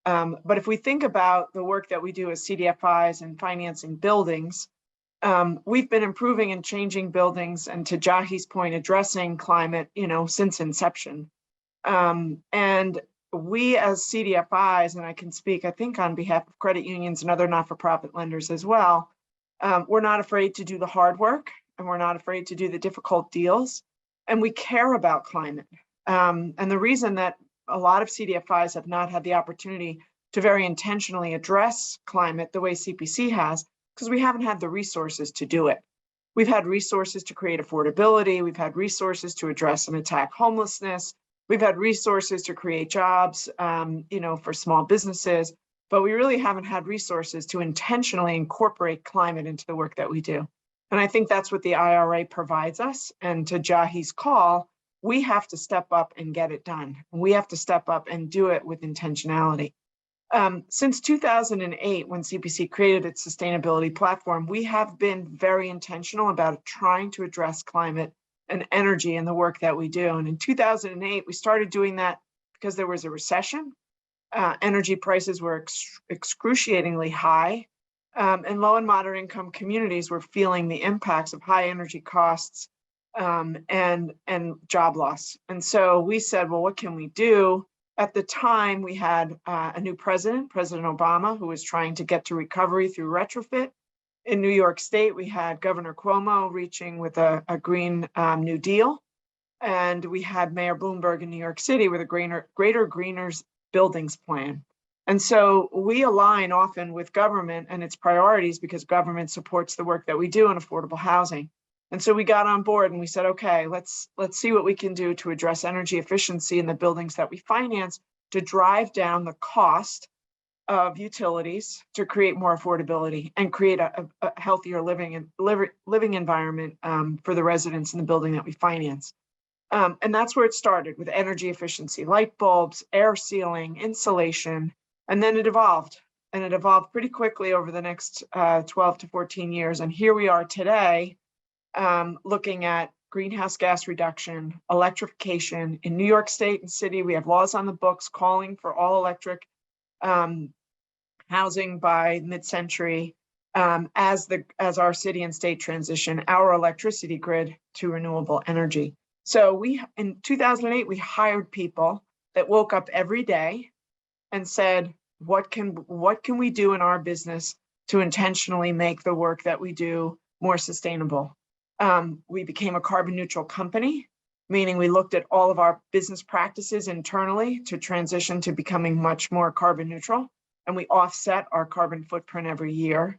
But if we think about the work that we do as CDFIs and financing buildings, we've been improving and changing buildings, and to Jahi's point, addressing climate, since inception. And we as CDFIs, and I can speak, I think, on behalf of credit unions and other not-for-profit lenders as well, we're not afraid to do the hard work, and we're not afraid to do the difficult deals, and we care about climate. And the reason that a lot of CDFIs have not had the opportunity to very intentionally address climate the way CPC has, because we haven't had the resources to do it. We've had resources to create affordability. We've had resources to address and attack homelessness. We've had resources to create jobs, for small businesses, but we really haven't had resources to intentionally incorporate climate into the work that we do. And I think that's what the IRA provides us. And to Jahi's call, we have to step up and get it done. We have to step up and do it with intentionality. Since 2008, when CPC created its sustainability platform, we have been very intentional about trying to address climate and energy in the work that we do. And in 2008, we started doing that because there was a recession. Energy prices were excruciatingly high, and low and moderate income communities were feeling the impacts of high energy costs and job loss. And so we said, well, what can we do? At the time, we had a new president, President Obama, who was trying to get to recovery through retrofit. In New York State, we had Governor Cuomo reaching with a Green New Deal. And we had Mayor Bloomberg in New York City with a Greater Greeners Buildings Plan. And so we align often with government and its priorities because government supports the work that we do in affordable housing. And so we got on board and we said, okay, let's see what we can do to address energy efficiency in the buildings that we finance to drive down the cost of utilities to create more affordability and create a healthier living environment for the residents in the building that we finance. And that's where it started, with energy efficiency, light bulbs, air sealing, insulation, and then it evolved. And it evolved pretty quickly over the next 12 to 14 years. And here we are today, looking at greenhouse gas reduction, electrification. In New York State and city, we have laws on the books calling for all electric housing by mid-century as our city and state transition our electricity grid to renewable energy. So in 2008, we hired people that woke up every day and said, what can we do in our business to intentionally make the work that we do more sustainable? We became a carbon neutral company, meaning we looked at all of our business practices internally to transition to becoming much more carbon neutral, and we offset our carbon footprint every year.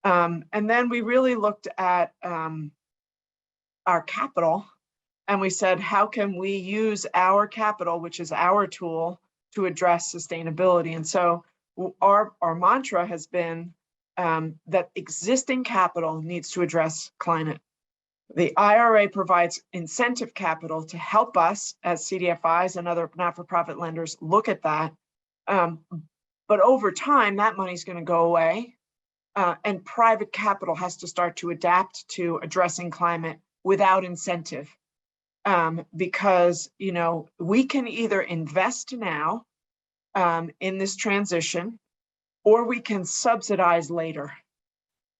And then we really looked at our capital, and we said, how can we use our capital, which is our tool, to address sustainability? And so our mantra has been that existing capital needs to address climate. The IRA provides incentive capital to help us as CDFIs and other not-for-profit lenders look at that. But over time, that money's going to go away, and private capital has to start to adapt to addressing climate without incentive. Because, we can either invest now in this transition, or we can subsidize later,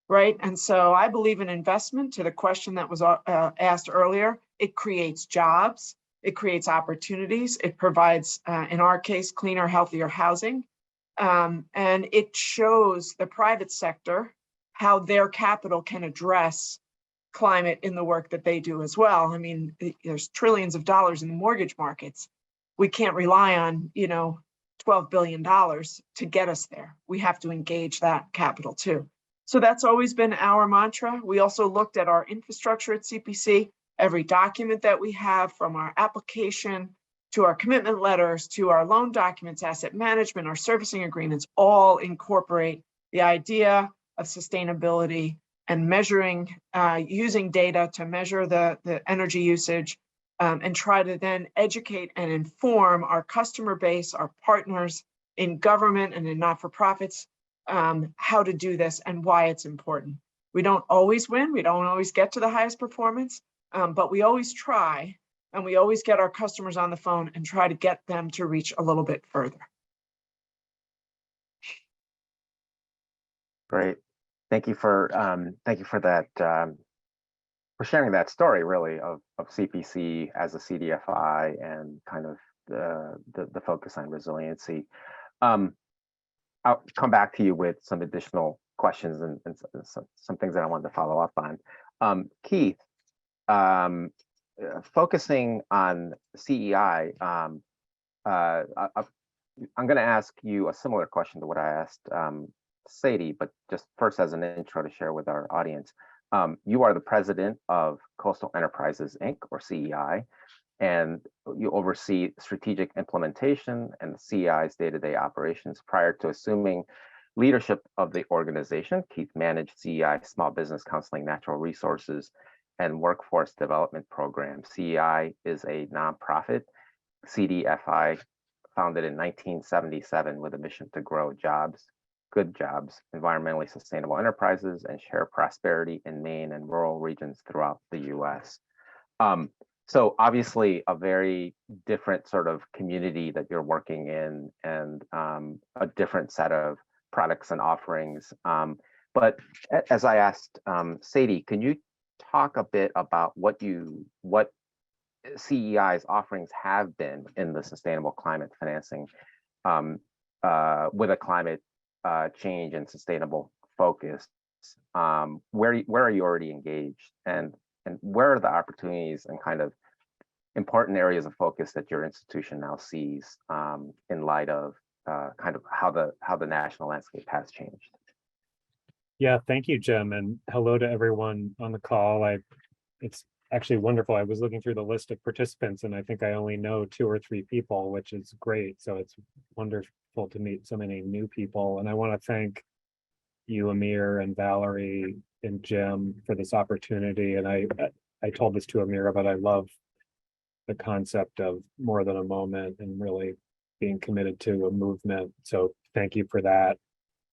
right? And so I believe in investment. To the question that was asked earlier, it creates jobs, it creates opportunities, it provides, in our case, cleaner, healthier housing, and it shows the private sector how their capital can address climate in the work that they do as well. I mean, there's trillions of dollars in the mortgage markets. We can't rely on, $12 billion to get us there. We have to engage that capital too. So that's always been our mantra. We also looked at our infrastructure at CPC. Every document that we have, from our application to our commitment letters, to our loan documents, asset management, our servicing agreements, all incorporate the idea of sustainability and measuring, using data to measure the energy usage, and try to then educate and inform our customer base, our partners in government and in not-for-profits, how to do this and why it's important. We don't always win, we don't always get to the highest performance, but we always try, and we always get our customers on the phone and try to get them to reach a little bit further. Great. Thank you for that, for sharing that story, really, of CPC as a CDFI and kind of the focus on resiliency. I'll come back to you with some additional questions and some things that I wanted to follow up on. Keith, focusing on CEI, I'm going to ask you a similar question to what I asked Sadie, but just first as an intro to share with our audience. You are the president of Coastal Enterprises, Inc., or CEI, and you oversee strategic implementation and CEI's day-to-day operations. Prior to assuming leadership of the organization, Keith managed CEI Small Business Counseling, Natural Resources, and Workforce Development Program. CEI is a nonprofit CDFI founded in 1977 with a mission to grow jobs, good jobs, environmentally sustainable enterprises, and share prosperity in Maine and rural regions throughout the U.S. So obviously a very different sort of community that you're working in, and a different set of products and offerings. But as I asked Sadie, can you talk a bit about what CEI's offerings have been in the sustainable climate financing with a climate change and sustainable focus? Where are you already engaged, and where are the opportunities and kind of important areas of focus that your institution now sees in light of kind of how the national landscape has changed? Yeah, thank you, Jim, and hello to everyone on the call. It's actually wonderful. I was looking through the list of participants, and I think I only know 2 or 3 people, which is great. So it's wonderful to meet so many new people. And I want to thank you, Amir and Valerie and Jim, for this opportunity. And I told this to Amir, but I love the concept of more than a moment and really being committed to a movement. So thank you for that.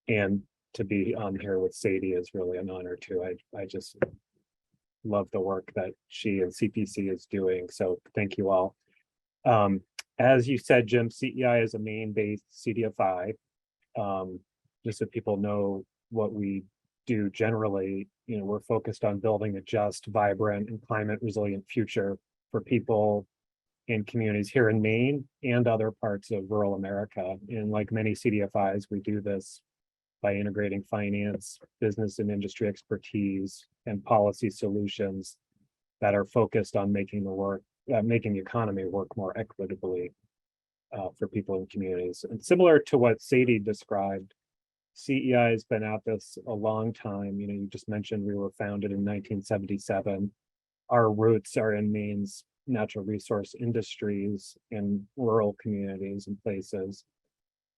And to be on here with Sadie is really an honor too. I just love the work that she and CPC is doing. So thank you all. As you said, Jim, CEI is a Maine-based CDFI. Just so people know what we do generally, we're focused on building a just, vibrant, and climate resilient future for people in communities here in Maine and other parts of rural America. And like many CDFIs, we do this by integrating finance, business and industry expertise, and policy solutions that are focused on making the economy work more equitably for people in communities. And similar to what Sadie described, CEI has been at this a long time. You know, you just mentioned we were founded in 1977. Our roots are in Maine's natural resource industries in rural communities and places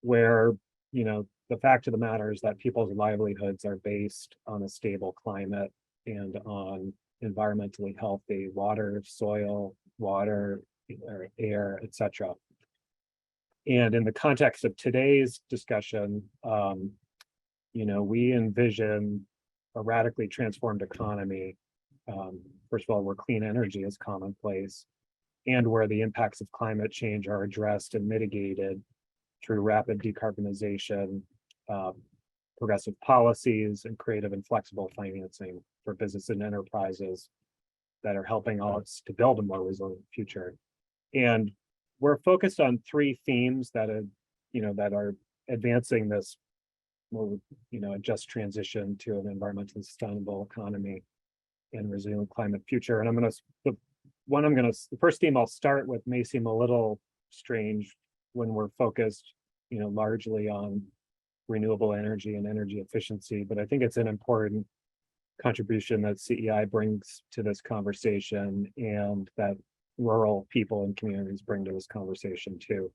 where, you know, the fact of the matter is that people's livelihoods are based on a stable climate and on environmentally healthy water, soil, water, air, etc. And in the context of today's discussion, you know, we envision a radically transformed economy. First of all, where clean energy is commonplace, and where the impacts of climate change are addressed and mitigated through rapid decarbonization, progressive policies, and creative and flexible financing for business and enterprises that are helping us to build a more resilient future. And we're focused on three themes that are, you know, that are advancing this more, you know, a just transition to an environmentally sustainable economy and resilient climate future. And the first theme I'll start with may seem a little strange when we're focused, you know, largely on renewable energy and energy efficiency, but I think it's an important contribution that CEI brings to this conversation and that rural people and communities bring to this conversation too.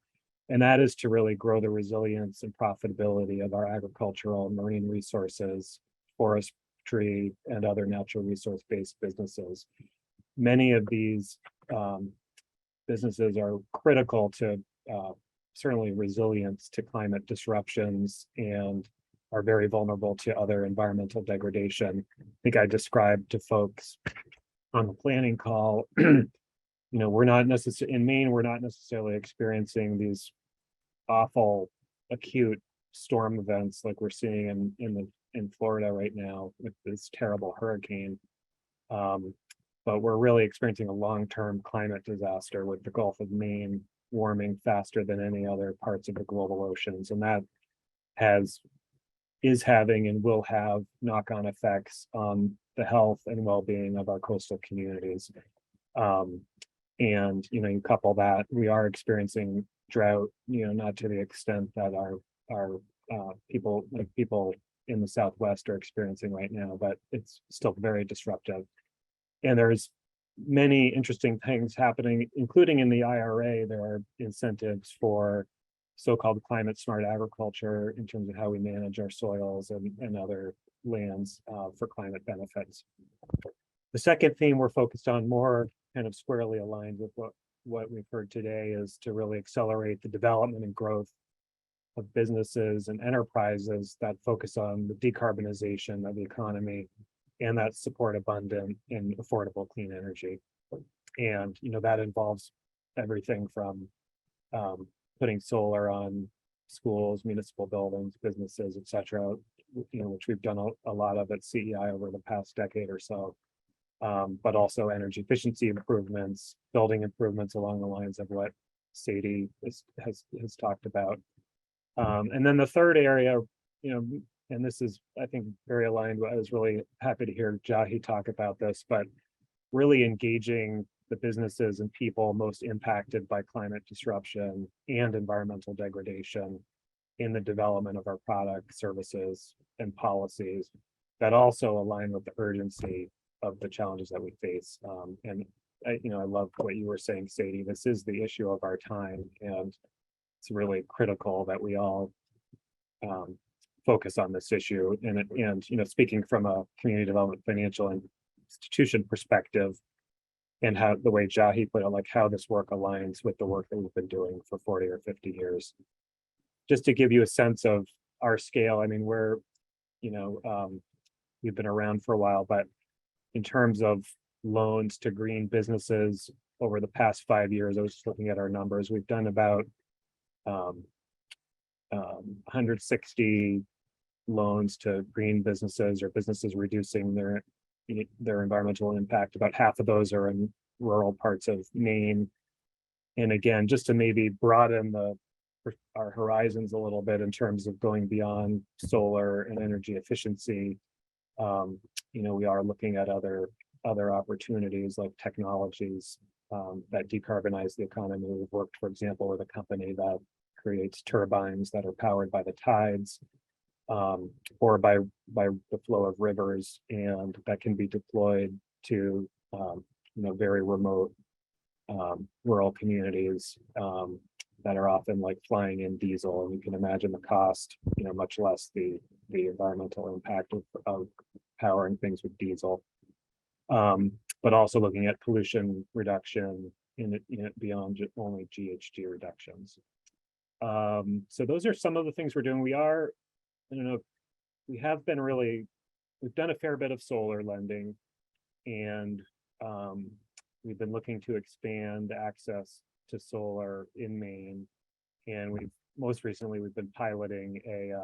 And that is to really grow the resilience and profitability of our agricultural, marine resources, forestry, and other natural resource-based businesses. Many of these businesses are critical to certainly resilience to climate disruptions and are very vulnerable to other environmental degradation. I think I described to folks on the planning call, you know, we're not necessarily in Maine, we're not necessarily experiencing these awful acute storm events like we're seeing in Florida right now with this terrible hurricane. But we're really experiencing a long-term climate disaster with the Gulf of Maine warming faster than any other parts of the global oceans. And that is having and will have knock-on effects on the health and well-being of our coastal communities. And, you know, you couple that, we are experiencing drought, you know, not to the extent that our people in the Southwest are experiencing right now, but it's still very disruptive. And there's many interesting things happening, including in the IRA. There are incentives for so-called climate smart agriculture in terms of how we manage our soils and other lands for climate benefits. The second theme we're focused on, more kind of squarely aligned with what we've heard today, is to really accelerate the development and growth of businesses and enterprises that focus on the decarbonization of the economy and that support abundant and affordable clean energy. And, you know, that involves everything from putting solar on schools, municipal buildings, businesses, et cetera, you know, which we've done a lot of at CEI over the past decade or so. But also energy efficiency improvements, building improvements along the lines of what Sadie has talked about. And then the third area, you know, and this is, I think, very aligned. I was really happy to hear Jahi talk about this, but really engaging the businesses and people most impacted by climate disruption and environmental degradation in the development of our products, services, and policies that also align with the urgency of the challenges that we face. And I love what you were saying, Sadie. This is the issue of our time, and it's really critical that we all focus on this issue. And you know, speaking from a community development financial institution perspective, and how the way Jahi put it, like how this work aligns with the work that we've been doing for 40 or 50 years. Just to give you a sense of our scale, I mean, we're, you know, we've been around for a while, but in terms of loans to green businesses over the past 5 years, I was just looking at our numbers, we've done about 160 loans to green businesses or businesses reducing their environmental impact. About half of those are in rural parts of Maine. And again, just to maybe broaden our horizons a little bit in terms of going beyond solar and energy efficiency, you know, we are looking at other opportunities like technologies that decarbonize the economy. We've worked, for example, with a company that creates turbines that are powered by the tides. or by the flow of rivers, and that can be deployed to very remote rural communities that are often like flying in diesel, and you can imagine the cost, much less the environmental impact of powering things with diesel. But also looking at pollution reduction in it beyond only GHG reductions. So those are some of the things we're doing. We have been we've done a fair bit of solar lending, and we've been looking to expand access to solar in Maine. And most recently we've been piloting a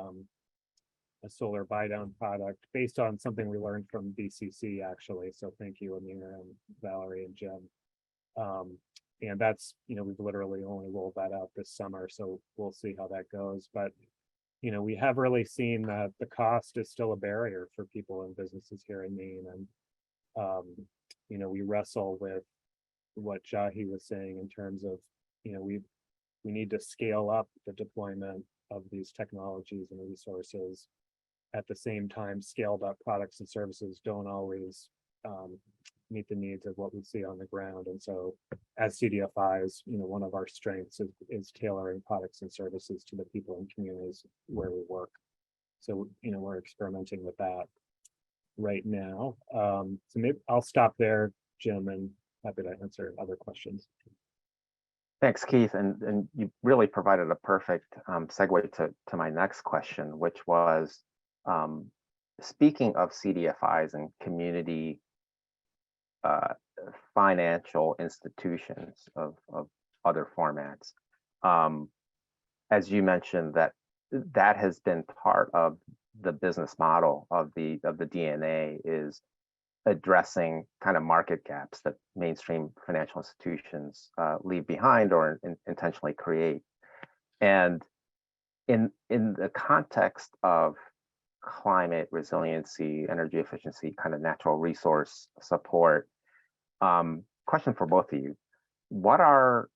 solar buy down product based on something we learned from BCC, actually. So thank you, Amir and Valerie and Jim. And that's, we've literally only rolled that out this summer, so we'll see how that goes. But we have really seen that the cost is still a barrier for people and businesses here in Maine. And we wrestle with what Jahi was saying in terms of, we need to scale up the deployment of these technologies and resources. At the same time, scaled up products and services don't always meet the needs of what we see on the ground. And so as CDFIs, one of our strengths is tailoring products and services to the people and communities where we work. So, we're experimenting with that right now. So maybe I'll stop there, Jim, and happy to answer other questions. Thanks, Keith. And you really provided a perfect segue to my next question, which was, speaking of CDFIs and community financial institutions of other formats, as you mentioned, that has been part of the business model of the DNA, is addressing kind of market gaps that mainstream financial institutions leave behind or intentionally create. And in the context of climate resiliency, energy efficiency, kind of natural resource support, question for both of you: what are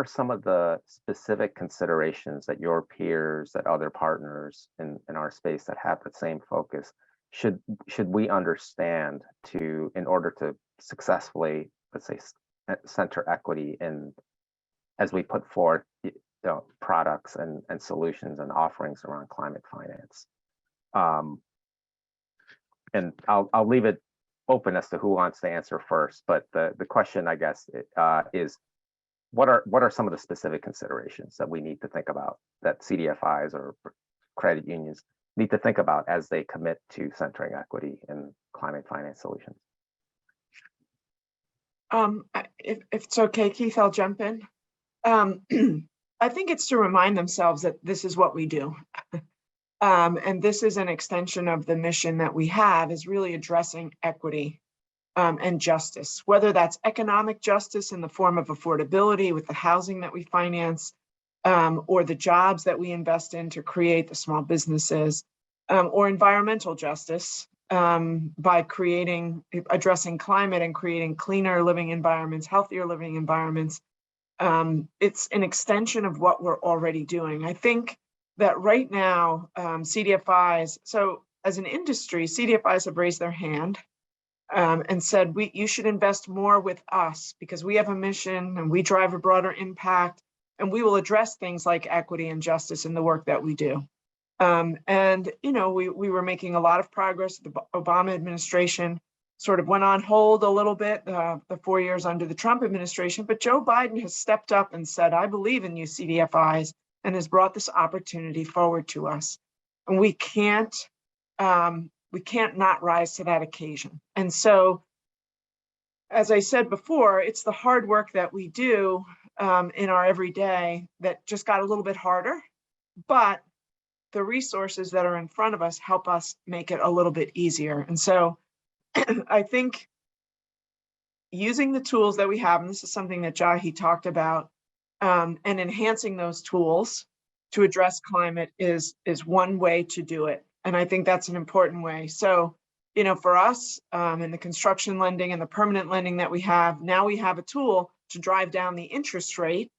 some of the specific considerations that your peers, that other partners in our space that have the same focus should we understand in order to successfully, let's say, center equity in, as we put forth products and solutions and offerings around climate finance? And I'll leave it open as to who wants to answer first, but the question, I guess, is what are some of the specific considerations that we need to think about, that CDFIs or credit unions need to think about as they commit to centering equity in climate finance solutions? If it's okay, Keith, I'll jump in. I think it's to remind themselves that this is what we do. And this is an extension of the mission that we have, is really addressing equity and justice, whether that's economic justice in the form of affordability with the housing that we finance, or the jobs that we invest in to create the small businesses, or environmental justice by addressing climate and creating cleaner living environments, healthier living environments. It's an extension of what we're already doing. I think that right now, CDFIs, so as an industry, CDFIs have raised their hand and said, you should invest more with us because we have a mission and we drive a broader impact, and we will address things like equity and justice in the work that we do. And, we were making a lot of progress. The Obama administration sort of went on hold a little bit, the 4 years under the Trump administration, but Joe Biden has stepped up and said, I believe in you, CDFIs, and has brought this opportunity forward to us. And we can't not rise to that occasion. And so, as I said before, it's the hard work that we do in our everyday that just got a little bit harder, but the resources that are in front of us help us make it a little bit easier. And so I think using the tools that we have, and this is something that Jahi talked about, and enhancing those tools to address climate is one way to do it. And I think that's an important way. So, for us in the construction lending and the permanent lending that we have, now we have a tool to drive down the interest rate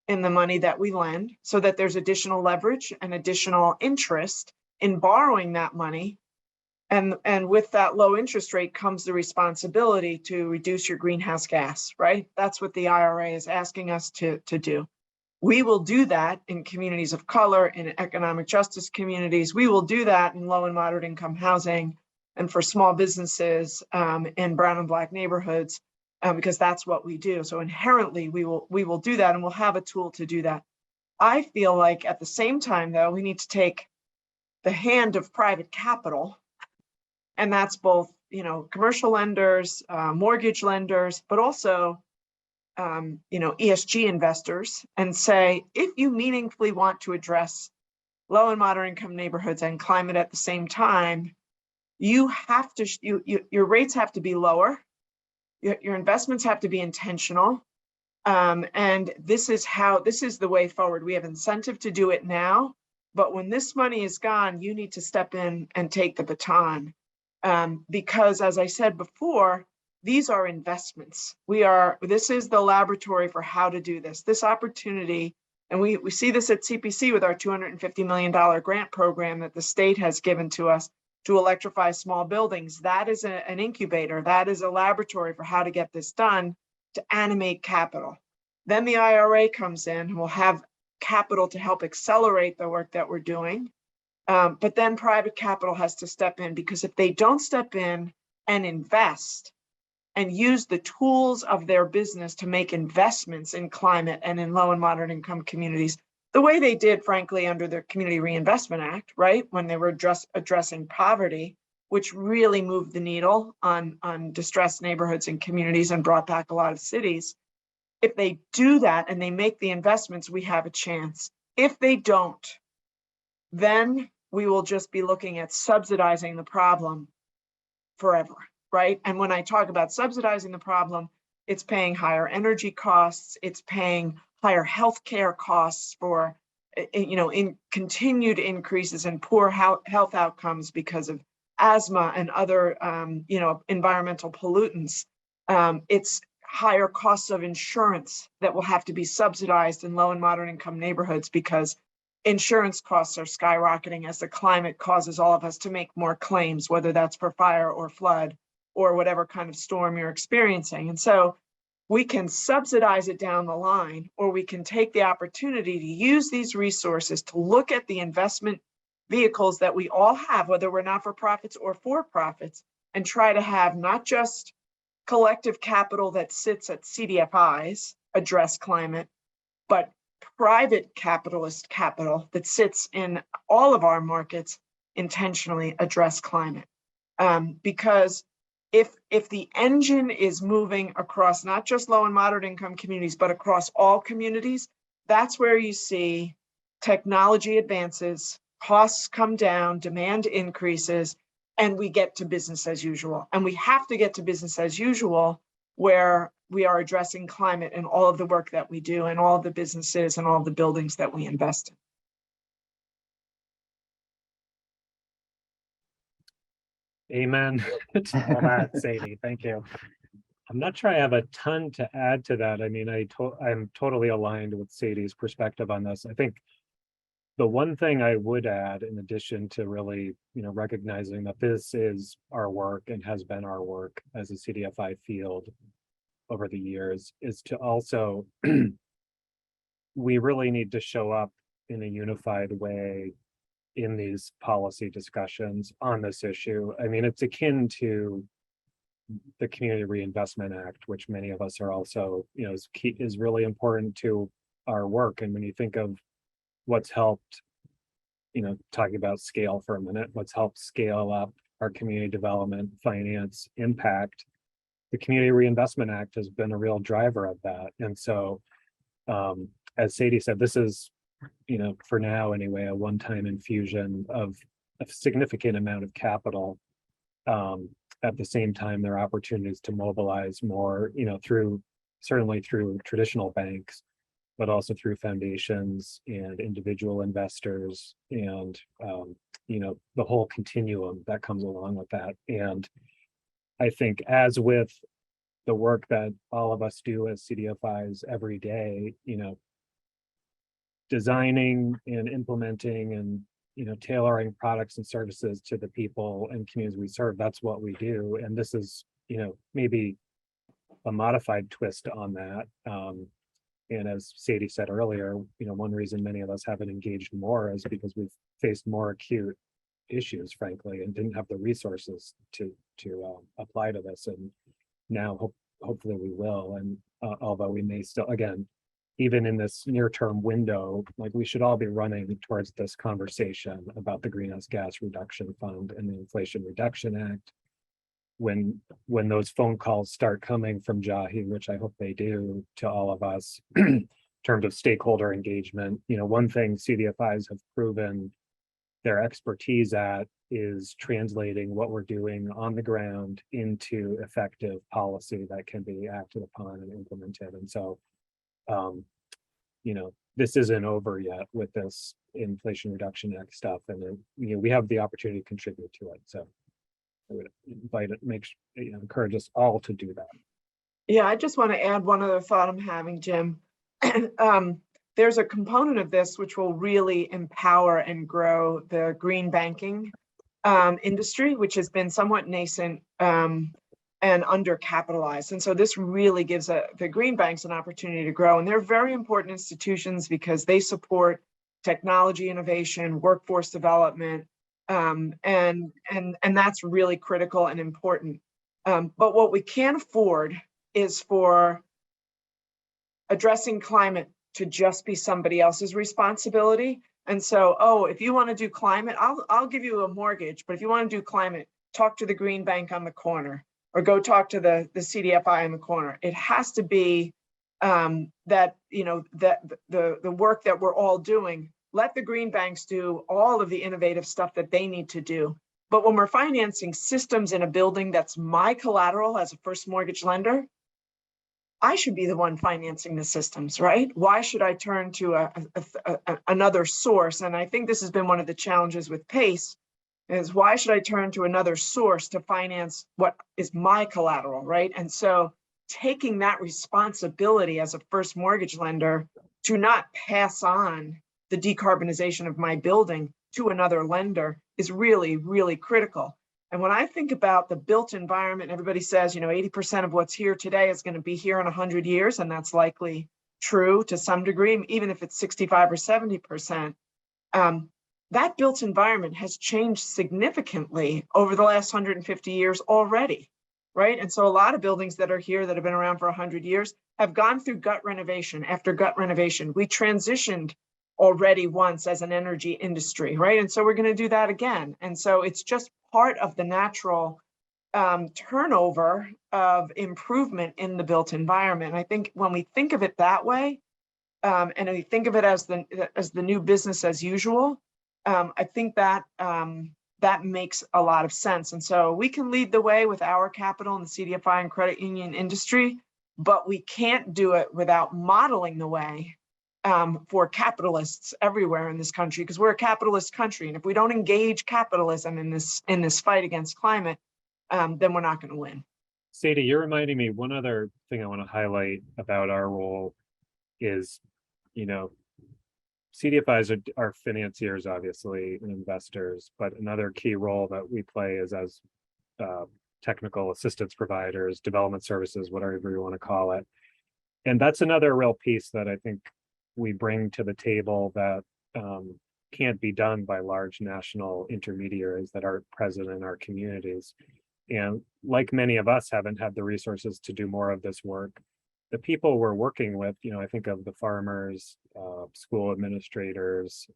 in the money that we lend so that there's additional leverage and additional interest in borrowing that money. And with that low interest rate comes the responsibility to reduce your greenhouse gas, right? That's what the IRA is asking us to do. We will do that in communities of color, in economic justice communities. We will do that in low and moderate income housing and for small businesses in brown and black neighborhoods, because that's what we do. So inherently, we will do that, and we'll have a tool to do that. I feel like at the same time, though, we need to take the hand of private capital, and that's both, commercial lenders, mortgage lenders, but also, ESG investors, and say, if you meaningfully want to address low and moderate income neighborhoods and climate at the same time, you have to, your rates have to be lower, your investments have to be intentional. And this is the way forward. We have incentive to do it now, but when this money is gone, you need to step in and take the baton. Because as I said before, these are investments. This is the laboratory for how to do this. This opportunity, and we see this at CPC with our $250 million grant program that the state has given to us to electrify small buildings. That is an incubator. That is a laboratory for how to get this done, to animate capital. Then the IRA comes in and we'll have capital to help accelerate the work that we're doing. But then private capital has to step in, because if they don't step in and invest and use the tools of their business to make investments in climate and in low and moderate income communities, the way they did, frankly, under the Community Reinvestment Act, right? When they were addressing poverty, which really moved the needle on distressed neighborhoods and communities and brought back a lot of cities. If they do that and they make the investments, we have a chance. If they don't, then we will just be looking at subsidizing the problem forever, right? And when I talk about subsidizing the problem, it's paying higher energy costs, it's paying higher healthcare costs for, in continued increases in poor health outcomes because of asthma and other, environmental pollutants. It's higher costs of insurance that will have to be subsidized in low and moderate income neighborhoods, because insurance costs are skyrocketing as the climate causes all of us to make more claims, whether that's for fire or flood or whatever kind of storm you're experiencing. And so we can subsidize it down the line, or we can take the opportunity to use these resources to look at the investment vehicles that we all have, whether we're not-for-profits or for-profits, and try to have not just collective capital that sits at CDFIs, address climate, but private capitalist capital that sits in all of our markets, intentionally address climate. Because if the engine is moving across not just low and moderate income communities, but across all communities, that's where you see technology advances, costs come down, demand increases, and we get to business as usual. And we have to get to business as usual, where we are addressing climate in all of the work that we do and all of the businesses and all of the buildings that we invest in. Amen to all that, Sadie. Thank you. I'm not sure I have a ton to add to that. I mean, I'm totally aligned with Sadie's perspective on this. I think the one thing I would add, in addition to really, recognizing that this is our work and has been our work as a CDFI field over the years, is to also, we really need to show up in a unified way in these policy discussions on this issue. I mean, it's akin to the Community Reinvestment Act, which many of us are also, is really important to our work. And when you think of what's helped, talking about scale for a minute, what's helped scale up our community development, finance, impact, the Community Reinvestment Act has been a real driver of that. And so, as Sadie said, this is, for now anyway, a one-time infusion of a significant amount of capital. At the same time, there are opportunities to mobilize more, certainly through traditional banks, but also through foundations and individual investors and, the whole continuum that comes along with that. And I think, as with the work that all of us do as CDFIs every day, designing and implementing and tailoring products and services to the people and communities we serve. That's what we do. And this is, maybe a modified twist on that. And as Sadie said earlier, one reason many of us haven't engaged more is because we've faced more acute issues, frankly, and didn't have the resources to apply to this. And now hopefully we will. And although we may still, again, even in this near-term window, like we should all be running towards this conversation about the Greenhouse Gas Reduction Fund and the Inflation Reduction Act. When those phone calls start coming from Jahi, which I hope they do, to all of us in terms of stakeholder engagement, one thing CDFIs have proven their expertise at is translating what we're doing on the ground into effective policy that can be acted upon and implemented. And so, this isn't over yet with this Inflation Reduction Act stuff, and we have the opportunity to contribute to it. So I would invite it, encourage us all to do that. Yeah, I just want to add one other thought I'm having, Jim. There's a component of this which will really empower and grow the green banking industry, which has been somewhat nascent and undercapitalized. And so this really gives the green banks an opportunity to grow. And they're very important institutions because they support technology innovation, workforce development, and that's really critical and important. But what we can't afford is for addressing climate to just be somebody else's responsibility. And so, if you want to do climate, I'll give you a mortgage, but if you want to do climate, talk to the green bank on the corner or go talk to the CDFI in the corner. It has to be that the work that we're all doing, let the green banks do all of the innovative stuff that they need to do. But when we're financing systems in a building that's my collateral as a first mortgage lender, I should be the one financing the systems, right? Why should I turn to another source? And I think this has been one of the challenges with PACE, is why should I turn to another source to finance what is my collateral, right? And so taking that responsibility as a first mortgage lender to not pass on the decarbonization of my building to another lender is really, really critical. And when I think about the built environment, everybody says, 80% of what's here today is going to be here in 100 years. And that's likely true to some degree, even if it's 65 or 70%. That built environment has changed significantly over the last 150 years already, right? And so a lot of buildings that are here that have been around for 100 years have gone through gut renovation after gut renovation. We transitioned already once as an energy industry, right? And so we're going to do that again. And so it's just part of the natural turnover of improvement in the built environment. I think when we think of it that way, and we think of it as the new business as usual, I think that that makes a lot of sense. And so we can lead the way with our capital in the CDFI and credit union industry, but we can't do it without modeling the way for capitalists everywhere in this country, because we're a capitalist country. And if we don't engage capitalism in this fight against climate, then we're not going to win. Sadie, you're reminding me one other thing I want to highlight about our role is, CDFIs are financiers, obviously, and investors, but another key role that we play is as technical assistance providers, development services, whatever you want to call it. And that's another real piece that I think we bring to the table that can't be done by large national intermediaries that are present in our communities. And like many of us haven't had the resources to do more of this work, the people we're working with, I think of the farmers, school administrators,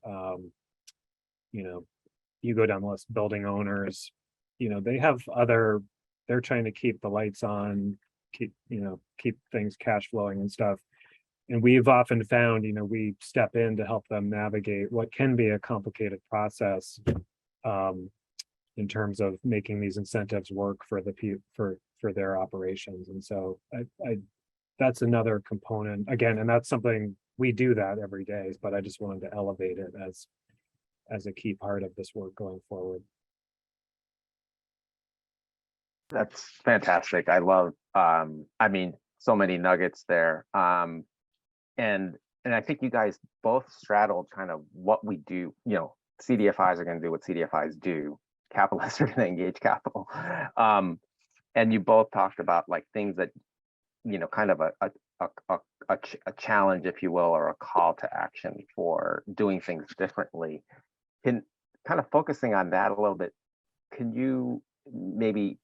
you go down the list, building owners, they have they're trying to keep the lights on, keep things cash flowing and stuff. And we've often found, we step in to help them navigate what can be a complicated process in terms of making these incentives work for their operations. And so that's another component again, and that's something we do that every day, but I just wanted to elevate it as a key part of this work going forward. That's fantastic. I love, so many nuggets there. And I think you guys both straddled kind of what we do, CDFIs are going to do what CDFIs do. Capitalists are going to engage capital. And you both talked about like things that, kind of a challenge, if you will, or a call to action for doing things differently. Can kind of focusing on that a little bit, can you maybe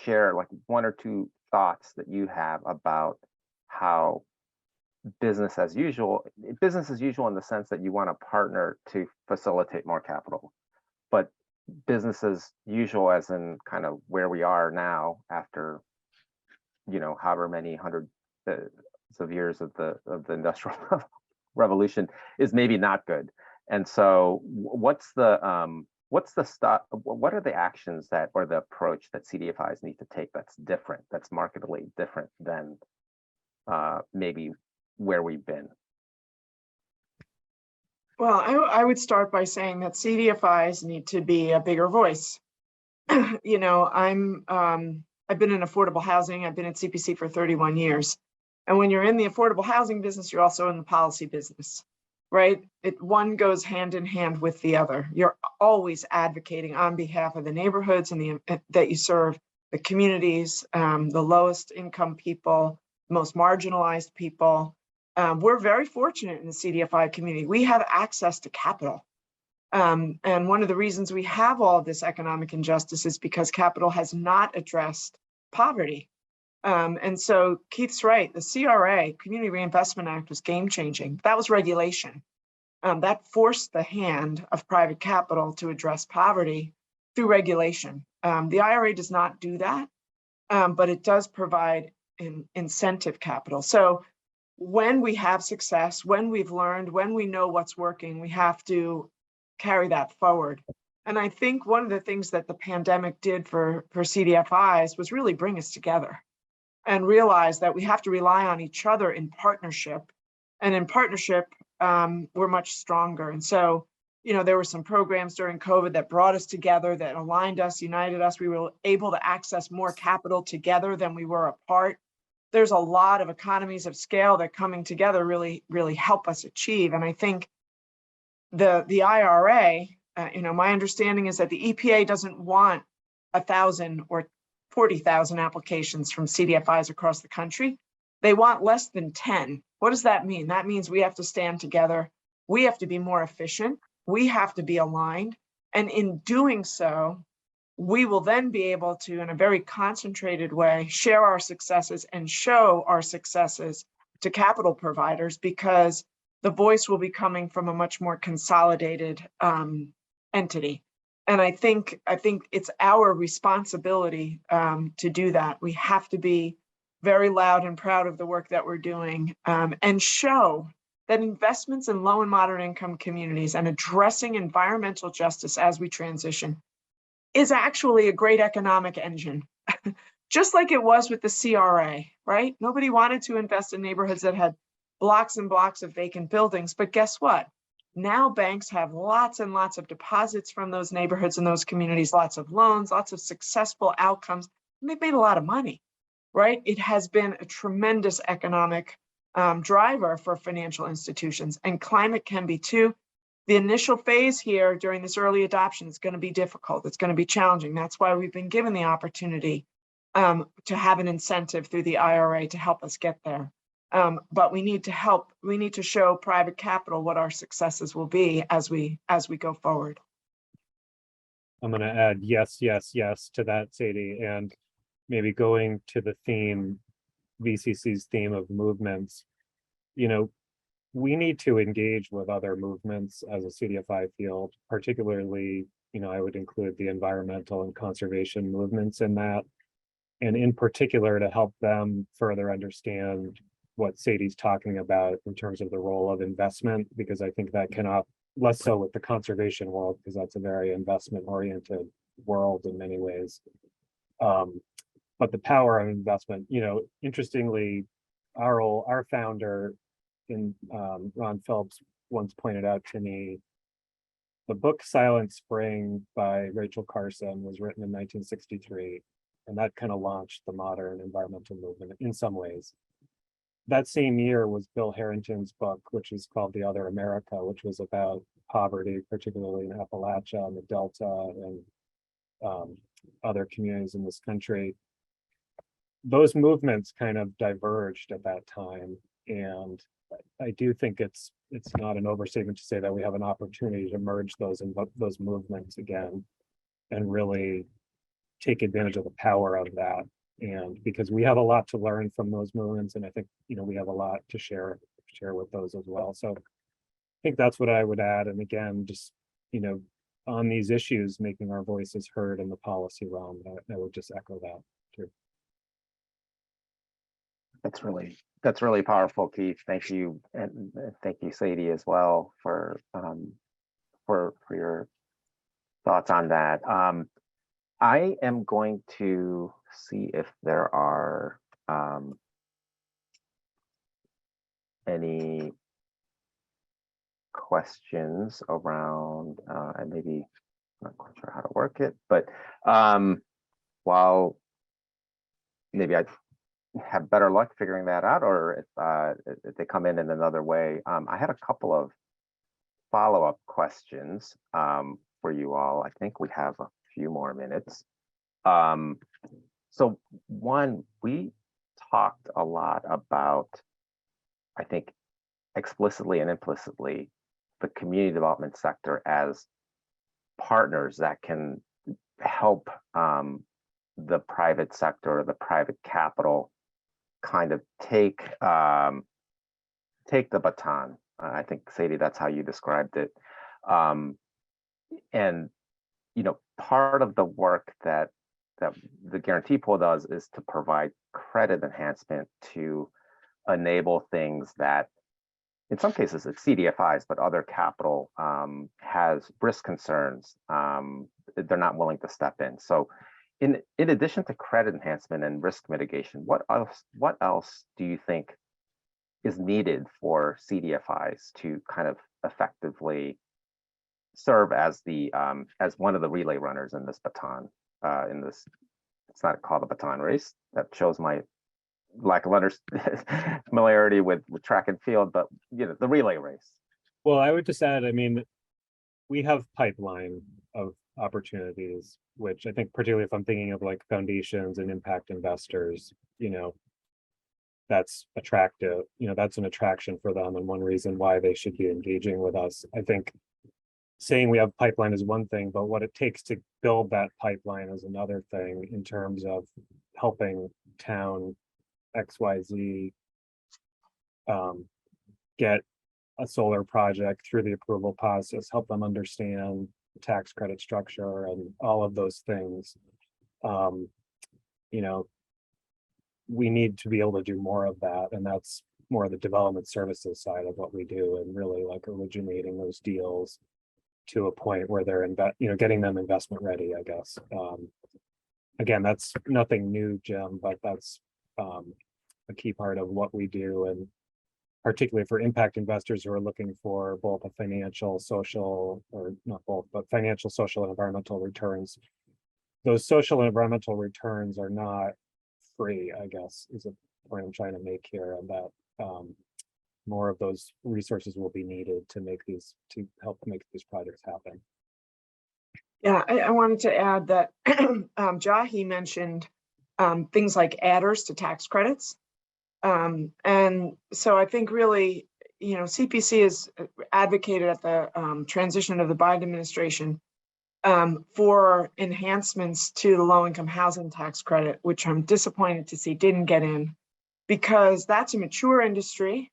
share like one or two thoughts that you have about how business as usual in the sense that you want to partner to facilitate more capital, but business as usual as in kind of where we are now after, however many hundreds of years of the industrial revolution is maybe not good. And so what are the actions that, or the approach that CDFIs need to take that's different, that's markedly different than maybe where we've been? Well, I would start by saying that CDFIs need to be a bigger voice. I've been in affordable housing. I've been at CPC for 31 years. And when you're in the affordable housing business, you're also in the policy business, right? One goes hand in hand with the other. You're always advocating on behalf of the neighborhoods and that you serve, the communities, the lowest income people, most marginalized people. We're very fortunate in the CDFI community. We have access to capital. And one of the reasons we have all of this economic injustice is because capital has not addressed poverty. And so Keith's right, the CRA, Community Reinvestment Act, was game-changing. That was regulation. That forced the hand of private capital to address poverty through regulation. The IRA does not do that, but it does provide incentive capital. So when we have success, when we've learned, when we know what's working, we have to carry that forward. And I think one of the things that the pandemic did for CDFIs was really bring us together and realize that we have to rely on each other in partnership. And in partnership, we're much stronger. And so, there were some programs during COVID that brought us together, that aligned us, united us. We were able to access more capital together than we were apart. There's a lot of economies of scale that coming together really, really help us achieve. And I think the IRA, my understanding is that the EPA doesn't want 1,000 or 40,000 applications from CDFIs across the country. They want less than 10. What does that mean? That means we have to stand together. We have to be more efficient. We have to be aligned. And in doing so, we will then be able to, in a very concentrated way, share our successes and show our successes to capital providers, because the voice will be coming from a much more consolidated entity. And I think it's our responsibility to do that. We have to be very loud and proud of the work that we're doing, and show that investments in low and moderate income communities and addressing environmental justice as we transition is actually a great economic engine, just like it was with the CRA, right? Nobody wanted to invest in neighborhoods that had blocks and blocks of vacant buildings, but guess what? Now banks have lots and lots of deposits from those neighborhoods and those communities, lots of loans, lots of successful outcomes, and they've made a lot of money, right? It has been a tremendous economic driver for financial institutions, and climate can be too. The initial phase here during this early adoption is going to be difficult. It's going to be challenging. That's why we've been given the opportunity to have an incentive through the IRA to help us get there. But we need to help. We need to show private capital what our successes will be as we go forward. I'm going to add yes, yes, yes to that, Sadie, and maybe going to the theme, VCC's theme of movements. We need to engage with other movements as a CDFI field, particularly, I would include the environmental and conservation movements in that, and in particular to help them further understand what Sadie's talking about in terms of the role of investment, because I think that cannot, less so with the conservation world, because that's a very investment-oriented world in many ways. But the power of investment, interestingly, our founder Ron Phelps once pointed out to me, the book Silent Spring by Rachel Carson was written in 1963, and that kind of launched the modern environmental movement in some ways. that same year was Bill Harrington's book, which is called The Other America, which was about poverty, particularly in Appalachia and the Delta and other communities in this country. Those movements kind of diverged at that time, and I do think it's not an overstatement to say that we have an opportunity to merge those movements again and really take advantage of the power of that. And because we have a lot to learn from those movements, and I think we have a lot to share with those as well. So I think that's what I would add. And again, just on these issues, making our voices heard in the policy realm. I would just echo that too. That's really powerful, Keith. Thank you, and thank you, Sadie, as well for your thoughts on that. I am going to see if there are any questions around, and maybe I'm not quite sure how to work it, but while maybe I have better luck figuring that out, or if they come in another way, I had a couple of follow-up questions for you all. I think we have a few more minutes. So one, we talked a lot about, I think, explicitly and implicitly, the community development sector as partners that can help the private sector or the private capital kind of take the baton. I think, Sadie, that's how you described it. And part of the work that the guarantee pool does is to provide credit enhancement to enable things that, in some cases, it's CDFIs, but other capital has risk concerns. They're not willing to step in. So in addition to credit enhancement and risk mitigation, what else do you think is needed for CDFIs to kind of effectively serve as as one of the relay runners in this baton, it's not called a baton race. That shows my lack of familiarity with track and field, but the relay race. Well, I would just add, we have pipeline of opportunities, which I think, particularly if I'm thinking of like foundations and impact investors, that's attractive. That's an attraction for them, and one reason why they should be engaging with us. I think saying we have pipeline is one thing, but what it takes to build that pipeline is another thing, in terms of helping town XYZ get a solar project through the approval process, help them understand the tax credit structure and all of those things. We need to be able to do more of that, and that's more of the development services side of what we do, and really like originating those deals to a point where they're getting them investment ready, I guess. Again, that's nothing new, Jim, but that's a key part of what we do, and particularly for impact investors who are looking for both a financial, social, or not both, but financial, social, and environmental returns. Those social and environmental returns are not free, I guess, is a point I'm trying to make here, and that more of those resources will be needed to help make these projects happen. Yeah, I wanted to add that Jahi mentioned things like adders to tax credits. And so I think really, CPC has advocated at the transition of the Biden administration for enhancements to the low-income housing tax credit, which I'm disappointed to see didn't get in, because that's a mature industry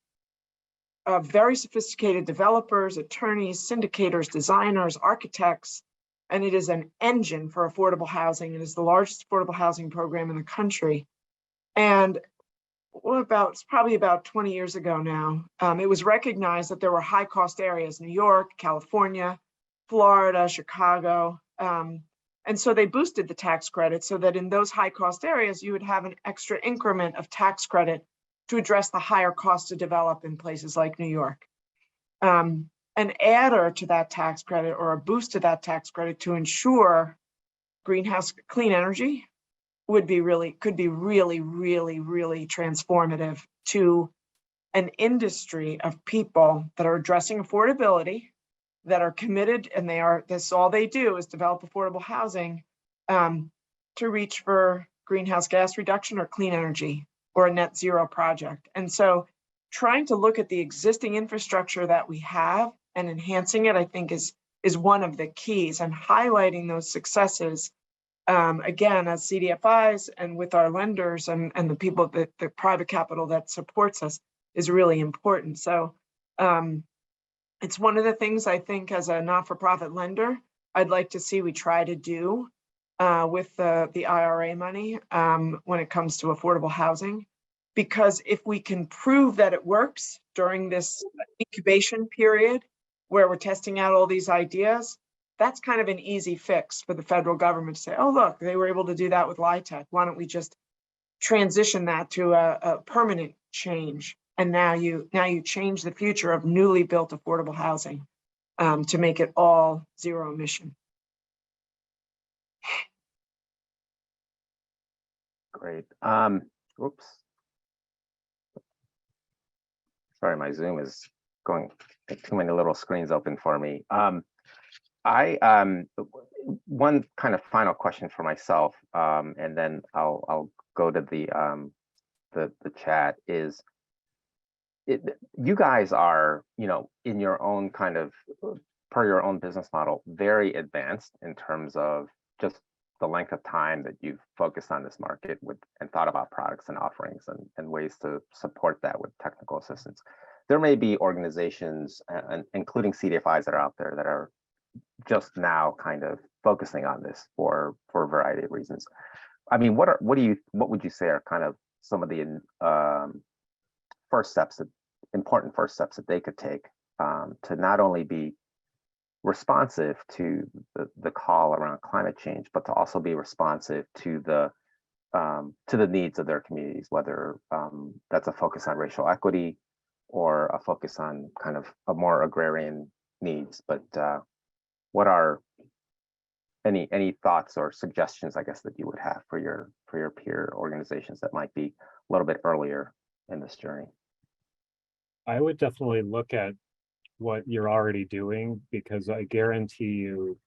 of very sophisticated developers, attorneys, syndicators, designers, architects, and it is an engine for affordable housing. It is the largest affordable housing program in the country. And it's probably about 20 years ago now, it was recognized that there were high cost areas, New York, California, Florida, Chicago. And so they boosted the tax credit so that in those high cost areas, you would have an extra increment of tax credit to address the higher cost to develop in places like New York. An adder to that tax credit, or a boost to that tax credit to ensure greenhouse clean energy, could be really, really transformative to an industry of people that are addressing affordability, that are committed, and that's all they do is develop affordable housing to reach for greenhouse gas reduction or clean energy or a net zero project. And so trying to look at the existing infrastructure that we have and enhancing it, I think is one of the keys, and highlighting those successes, again, as CDFIs and with our lenders and the people, the private capital that supports us is really important. So it's one of the things I think as a not-for-profit lender, I'd like to see we try to do with the IRA money when it comes to affordable housing. Because if we can prove that it works during this incubation period where we're testing out all these ideas, that's kind of an easy fix for the federal government to say, oh, look, they were able to do that with LIHTC. Why don't we just transition that to a permanent change? And now you change the future of newly built affordable housing to make it all zero emission. Great. Whoops. Sorry, my Zoom is going too many little screens open for me. One kind of final question for myself, and then I'll go to the chat is, you guys are, in your own kind of, per your own business model, very advanced in terms of just the length of time that you've focused on this market and thought about products and offerings and ways to support that with technical assistance. There may be organizations, including CDFIs, that are out there that are just now kind of focusing on this for a variety of reasons. I mean, what would you say are kind of some of the important first steps that they could take to not only be responsive to the call around climate change, but to also be responsive to the needs of their communities, whether that's a focus on racial equity or a focus on kind of a more agrarian needs. But what are any thoughts or suggestions, I guess, that you would have for your peer organizations that might be a little bit earlier in this journey? I would definitely look at what you're already doing, because I guarantee you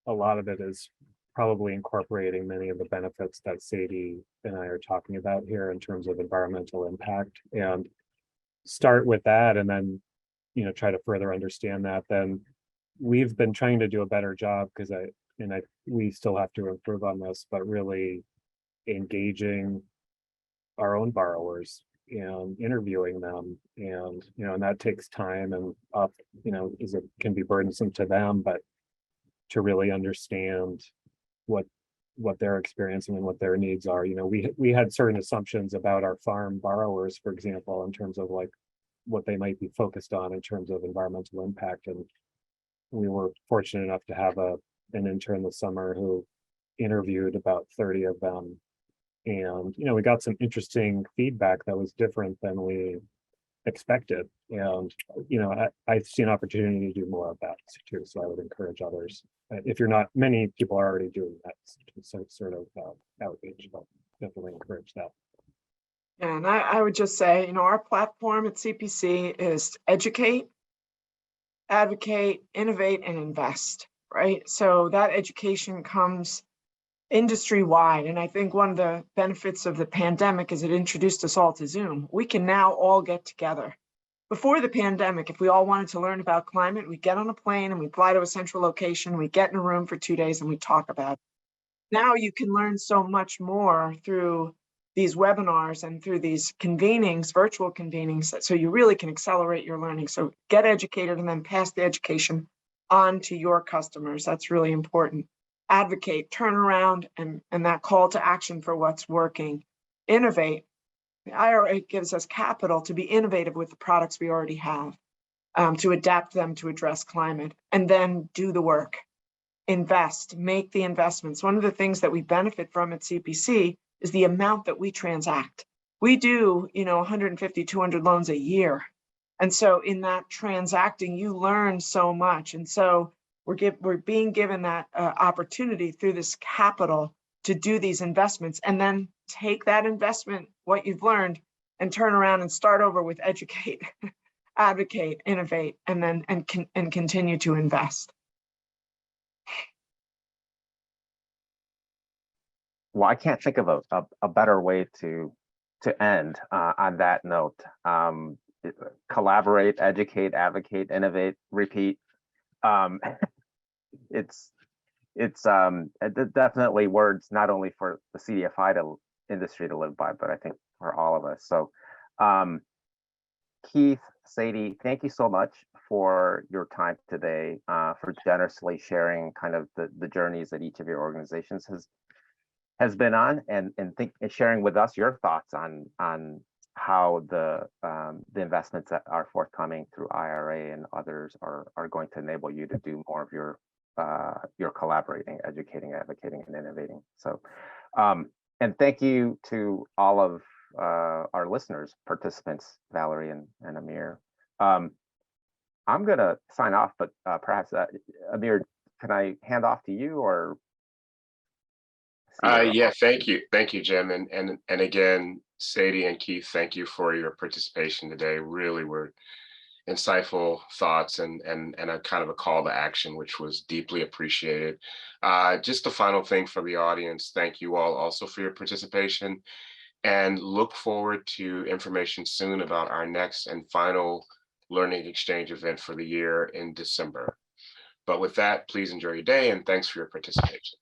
a lot of it is probably incorporating many of the benefits that Sadie and I are talking about here in terms of environmental impact, and start with that, and then try to further understand that. Then we've been trying to do a better job, because we still have to improve on this, but really engaging our own borrowers and interviewing them, and and that takes time, and it can be burdensome to them, but to really understand what they're experiencing and what their needs are. We had certain assumptions about our farm borrowers, for example, in terms of like what they might be focused on in terms of environmental impact, and we were fortunate enough to have an intern this summer who interviewed about 30 of them. And, we got some interesting feedback that was different than we expected. And, I see an opportunity to do more of that too. So I would encourage others, if you're not, many people are already doing that sort of outreach, but definitely encourage that. And I would just say, our platform at CPC is educate, advocate, innovate, and invest, right? So that education comes industry-wide. And I think one of the benefits of the pandemic is it introduced us all to Zoom. We can now all get together. Before the pandemic, if we all wanted to learn about climate, we get on a plane and we fly to a central location, we get in a room for 2 days and we talk about it. Now you can learn so much more through these webinars and through these convenings, virtual convenings, so you really can accelerate your learning. So get educated and then pass the education on to your customers. That's really important. Advocate, turn around, and that call to action for what's working. Innovate. The IRA gives us capital to be innovative with the products we already have, to adapt them to address climate, and then do the work. Invest, make the investments. One of the things that we benefit from at CPC is the amount that we transact. We do, 150, 200 loans a year. And so in that transacting, you learn so much. And so we're being given that opportunity through this capital to do these investments, and then take that investment, what you've learned, and turn around and start over with educate, advocate, innovate, and continue to invest. Well, I can't think of a better way to end on that note. Collaborate, educate, advocate, innovate, repeat. It's definitely words not only for the CDFI industry to live by, but I think for all of us. So Keith, Sadie, thank you so much for your time today, for generously sharing kind of the journeys that each of your organizations has been on, and sharing with us your thoughts on how the investments that are forthcoming through IRA and others are going to enable you to do more of your collaborating, educating, advocating, and innovating. So, and thank you to all of our listeners, participants, Valerie and Amir. I'm gonna sign off, but perhaps Amir, can I hand off to you, or? Yeah, thank you, Jim, and again, Sadie and Keith, thank you for your participation today. Really were insightful thoughts and a kind of a call to action, which was deeply appreciated. Just a final thing for the audience, thank you all also for your participation, and look forward to information soon about our next and final learning exchange event for the year in December. But with that, please enjoy your day, and thanks for your participation.